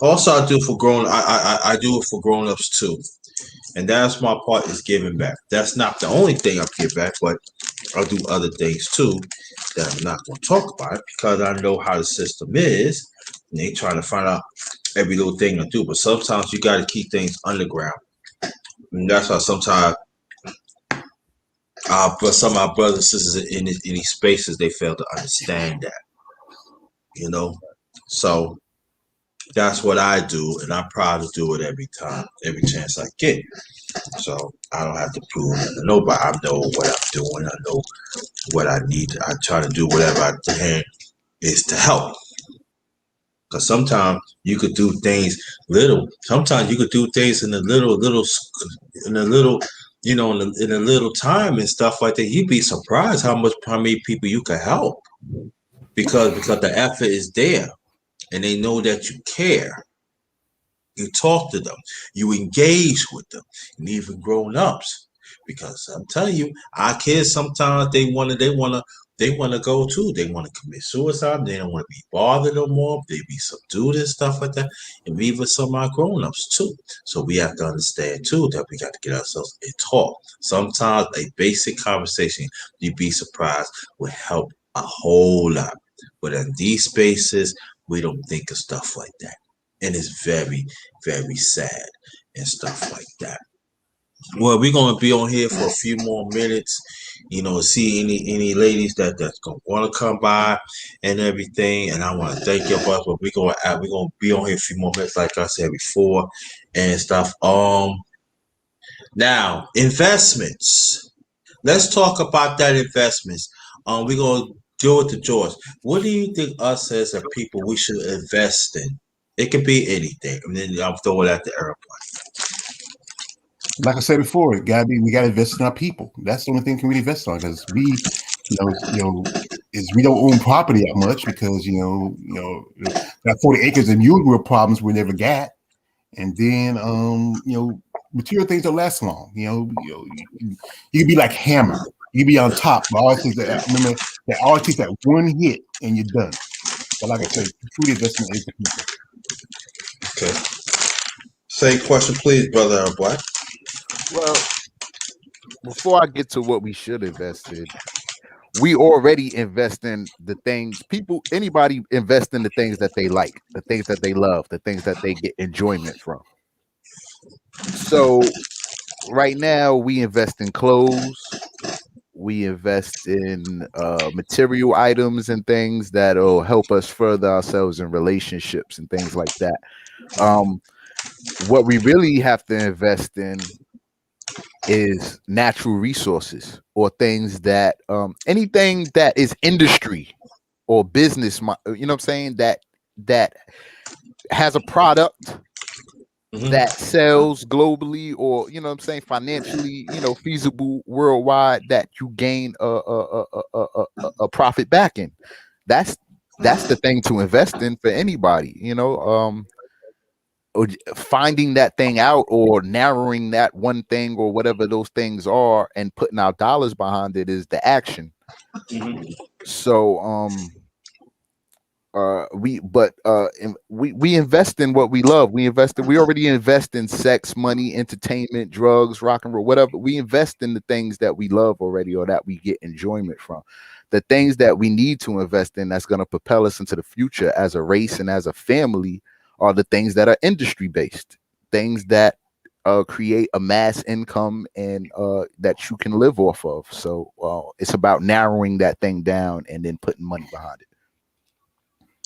Also I do for grown. I do it for grown ups too, and that's my part is giving back. That's not the only thing I give back, but I do other things too that I'm not going to talk about because I know how the system is. And they trying to find out every little thing I do, but sometimes you got to keep things underground, and that's why sometimes but some of our brothers and sisters in these spaces they fail to understand that. So that's what I do, and I'm proud to do it every time, every chance I get. So I don't have to prove it to nobody. I know what I'm doing. I know what I need. I try to do whatever I can is to help. Because sometimes you could do things little. Sometimes you could do things in a in a little, in a little time and stuff like that. You'd be surprised how many people you could help because the effort is there, and they know that you care. You talk to them, you engage with them, and even grown ups. Because I'm telling you, our kids sometimes they wanna go too. They want to commit suicide. They don't want to be bothered no more. They be subdued and stuff like that. And even some of our grown ups too. So we have to understand too that we got to get ourselves and talk. Sometimes a basic conversation, you'd be surprised, will help a whole lot. But in these spaces, we don't think of stuff like that. And it's very, very sad and stuff like that. Well, we're gonna be on here for a few more minutes, see any ladies that's gonna want to come by and everything. And I want to thank you, but we're gonna be on here a few more minutes, like I said before, and stuff. Now investments. Let's talk about that investments. We're gonna do it to George. What do you think us as a people we should invest in? It could be anything. And then I'll throw it at the airplane. Like I said before, we got to invest in our people. That's the only thing we can really invest on, because we don't own property that much, because that 40 acres and mule were problems we never got. And then material things don't last long. You can be like Hammer. You can be on top, but always takes that. Remember that always takes that one hit and you're done. But like I said, food investment is the people. Okay. Same question, please, brother Black. Well, before I get to what we should invest in, we already invest in the things anybody invest in the things that they like, the things that they love, the things that they get enjoyment from. So right now we invest in clothes, we invest in material items and things that'll help us further ourselves in relationships and things like that. What we really have to invest in is natural resources, or things that anything that is industry or business, you know what I'm saying, that has a product that sells globally, or you know what I'm saying, financially, feasible worldwide, that you gain a profit back in. That's the thing to invest in for anybody, or finding that thing out, or narrowing that one thing, or whatever those things are, and putting our dollars behind it is the action. So we invest in what we love. We already invest in sex, money, entertainment, drugs, rock and roll, whatever. We invest in the things that we love already, or that we get enjoyment from. The things that we need to invest in, that's going to propel us into the future as a race and as a family, are the things that are industry based, things that create a mass income and that you can live off of. So it's about narrowing that thing down and then putting money behind it.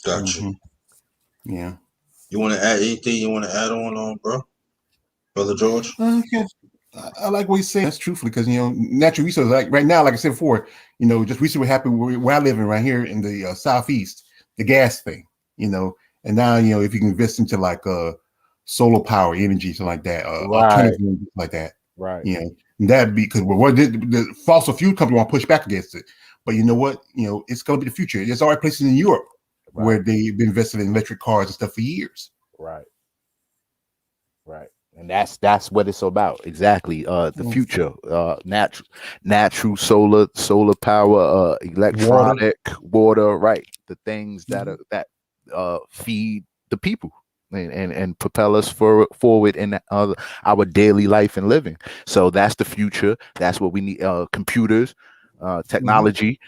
Gotcha. Mm-hmm. Yeah. You want to add anything you want to add on, bro? Brother George? Okay. I like what he's saying. That's truthfully, because natural resources, like right now, like I said before, just recently what happened where I live in, right here in the southeast, the gas thing, and now if you can invest into like solar power energy, something like that, alternative energy, like that, right? That'd be, because what the fossil fuel company want to push back against it, but you know what, it's going to be the future. There's already places in Europe where they've been invested in electric cars and stuff for years. Right. And that's what it's about. Exactly. The future, natural solar power, electronic, water, right? The things that feed the people and propel us forward in our daily life and living. So that's the future. That's what we need. Computers, technology.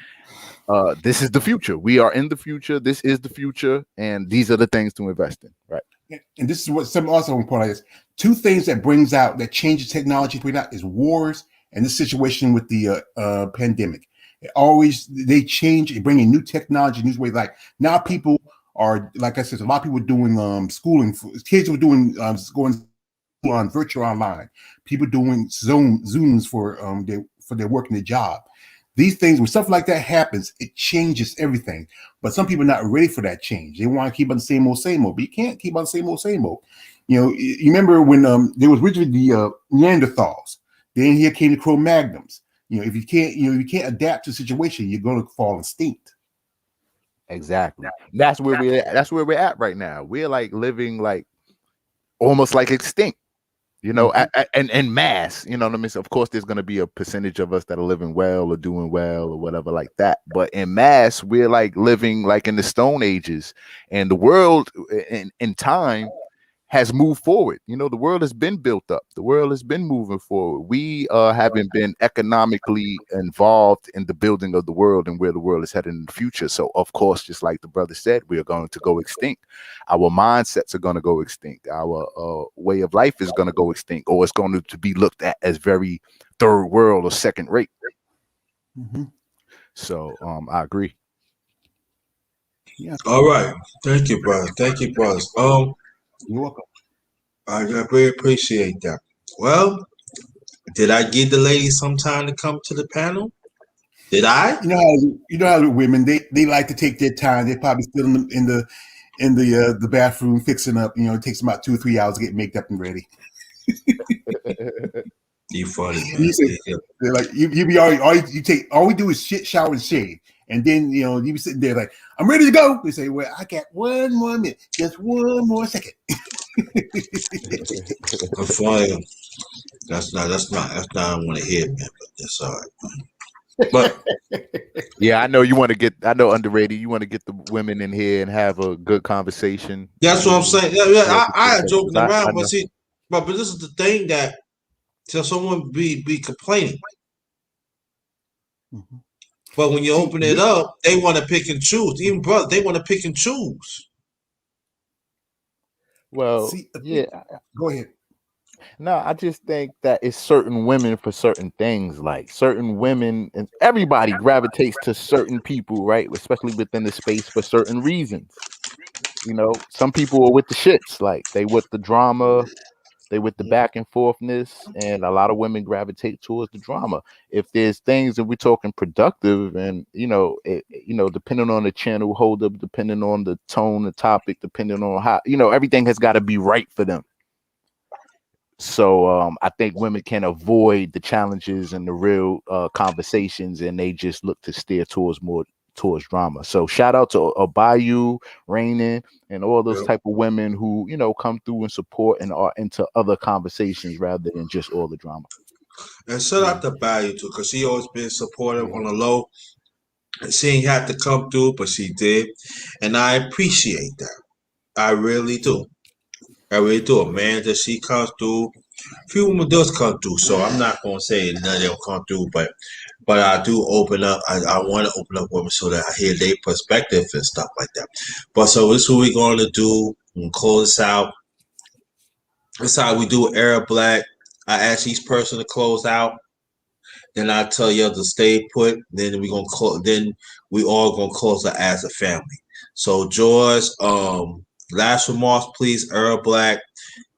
This is the future. We are in the future. This is the future, and these are the things to invest in, right? And this is what some also important is. Two things that changes technology bring out is wars and this situation with the pandemic. They change and bring in new technology, new ways. Like now, people are, like I said, a lot of people are doing schooling. Kids were doing going on virtual online. People doing Zooms for their work and their job. These things, when stuff like that happens, it changes everything. But some people are not ready for that change. They want to keep on the same old, but you can't keep on the same old. You remember when there was originally the Neanderthals. Then here came the Cro-Magnons. If you can't adapt to the situation, you're going to fall extinct. Exactly. That's where we're at right now. We're like living like almost like extinct. And mass, you know what I mean? So of course, there's going to be a percentage of us that are living well or doing well or whatever like that. But in mass, we're like living like in the Stone Ages, and the world in time has moved forward. The world has been built up. The world has been moving forward. We haven't been economically involved in the building of the world and where the world is headed in the future. So, of course, just like the brother said, we are going to go extinct. Our mindsets are going to go extinct. Our way of life is going to go extinct, or it's going to be looked at as very third world or second rate. Mm-hmm. So, I agree. Yeah. All right. Thank you, brother. You're welcome. I really appreciate that. Well, did I give the ladies some time to come to the panel? Did I? You know how women they like to take their time. They're probably still in the bathroom fixing up. It takes them about 2 or 3 hours to get made up and ready. You funny, man. You say they're like you be all you take all we do is shit, shower, and shave, and then you be sitting there like I'm ready to go. They say, well, I got 1 more minute, just 1 more second. I'm funny. That's not what I want to hear, man. But that's all right. But Yeah, I know you want to get. I know underrated. You want to get the women in here and have a good conversation. that's what I'm saying. Yeah, I joking I around, but know. see, but this is the thing that till someone be complaining. Mhm. But when you open it up, they want to pick and choose. Even brother, they want to pick and choose. Well, See, yeah. go ahead. No, I just think that it's certain women for certain things. Like certain women, and everybody gravitates to certain people, right? Especially within the space for certain reasons. You know, some people are with the shits, like they with the drama, they with the back and forthness, and a lot of women gravitate towards the drama. If there's things that we're talking productive, and depending on the channel hold up, depending on the tone, the topic, depending on how everything has got to be right for them. So I think women can avoid the challenges and the real conversations, and they just look to steer towards drama. So shout out to Abayu, Rainin, and all those type of women who come through and support and are into other conversations rather than just all the drama. And shout out to Bayou too, because she always been supportive on the low. She ain't had to come through, but she did, and I appreciate that. I really do. I really do. A man that she comes through, few women does come through. So I'm not gonna say none of them come through, but I do open up. I want to open up women so that I hear their perspective and stuff like that. But so this is what we're going to do. We're going to close this out. This is how we do Arab Black. I ask each person to close out. Then I tell you to stay put. Then we gonna close. Then we all gonna close it as a family. So George, last remarks, please. Arab Black.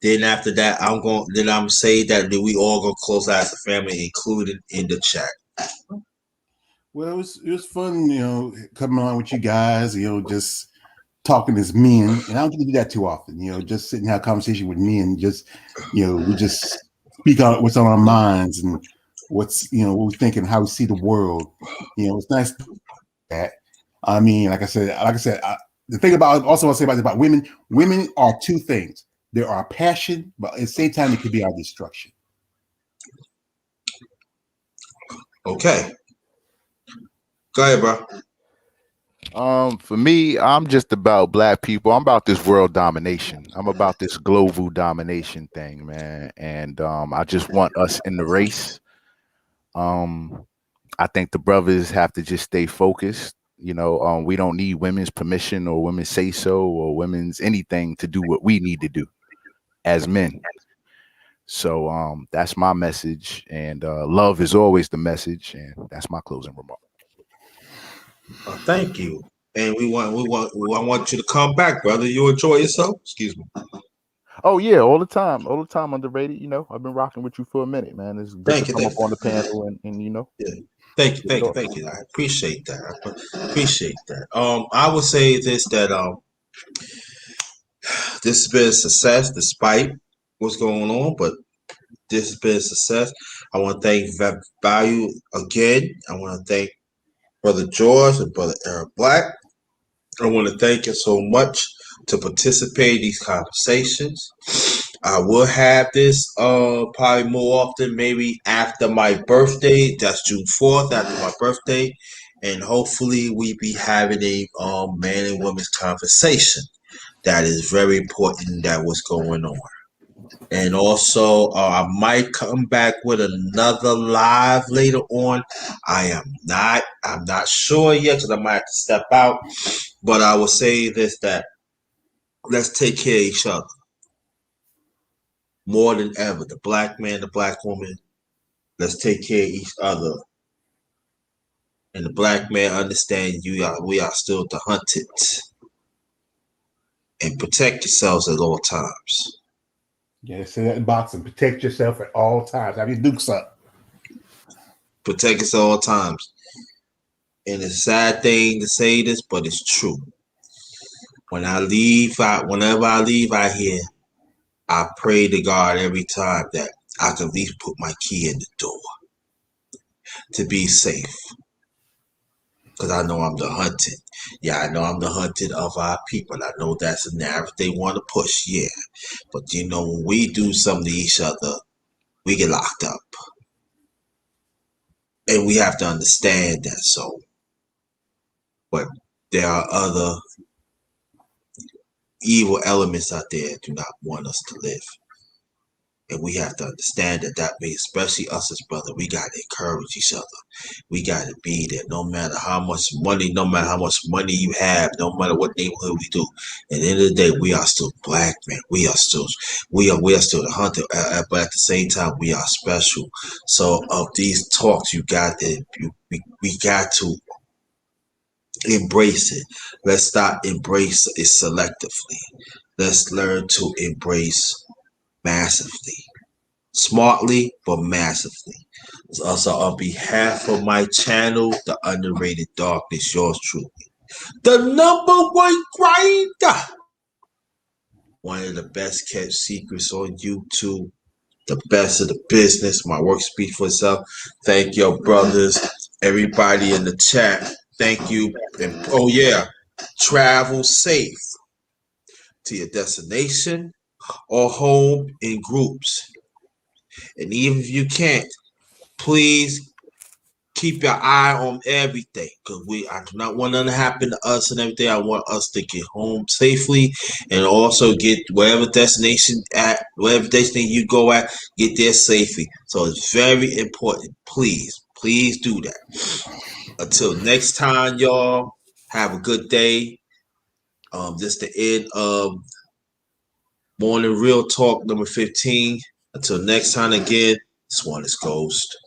Then after that, I'm say that we all gonna close out as a family, included in the chat. Well, it was fun, coming on with you guys, just talking as men, and I don't get to do that too often. Just sitting and have a conversation with men, just we just speak out what's on our minds and what's what we think and how we see the world. It's nice that. I mean, like I said, the thing about also I'll say about women. Women are two things. They are our passion, but at the same time, it could be our destruction. Okay. Go ahead, bro. For me, I'm just about black people. I'm about this world domination. I'm about this global domination thing, man. And I just want us in the race. I think the brothers have to just stay focused. We don't need women's permission or women's say so or women's anything to do what we need to do as men. So that's my message, and love is always the message, and that's my closing remark. Thank you, and I want you to come back, brother. You enjoy yourself. Excuse me. Oh yeah, all the time, underrated. I've been rocking with you for a minute, man. It's good to come up on the panel, and Yeah. Thank you. I appreciate that. I would say this that this has been a success despite what's going on, but this has been a success. I want to thank Value again. I want to thank Brother George and Brother Eric Black. I want to thank you so much to participate in these conversations. I will have this probably more often, maybe after my birthday. That's June 4th, after my birthday. And hopefully we be having a man and women's conversation. That is very important that what's going on. And also, I might come back with another live later on. I'm not sure yet because I might have to step out. But I will say this, that let's take care of each other. More than ever, the black man, the black woman, let's take care of each other. And the black man understand we are still the hunted. And protect yourselves at all times. Yeah, say that in boxing. Protect yourself at all times. Have your dukes up. Protect us at all times. And it's a sad thing to say this, but it's true. Whenever I leave out here, I pray to God every time that I can at least put my key in the door to be safe. Because I know I'm the hunted. Yeah, I know I'm the hunted of our people. I know that's a narrative they want to push. Yeah. But you know, when we do something to each other, we get locked up. And we have to understand that. So, but there are other evil elements out there that do not want us to live. And we have to understand that way, especially us as brothers, we got to encourage each other. We got to be there no matter how much money, no matter how much money you have, no matter what neighborhood we do. At the end of the day, we are still black, man. We are still the hunter, but at the same time, we are special. So of these talks, we got to embrace it. Let's stop embrace it selectively. Let's learn to embrace massively. Smartly, but massively. Also, on behalf of my channel, The Underrated Darkness, yours truly, the #1 grinder. One of the best kept secrets on YouTube. The best of the business. My work speaks for itself. Thank your brothers, everybody in the chat. Thank you. And oh yeah, travel safe to your destination or home in groups. And even if you can't, please keep your eye on everything, because I do not want nothing to happen to us and everything. I want us to get home safely and also get whatever destination you go at, get there safely. So it's very important. Please do that. Until next time, y'all, have a good day. This is the end of Morning Real Talk number 15. Until next time again, this one is Ghost.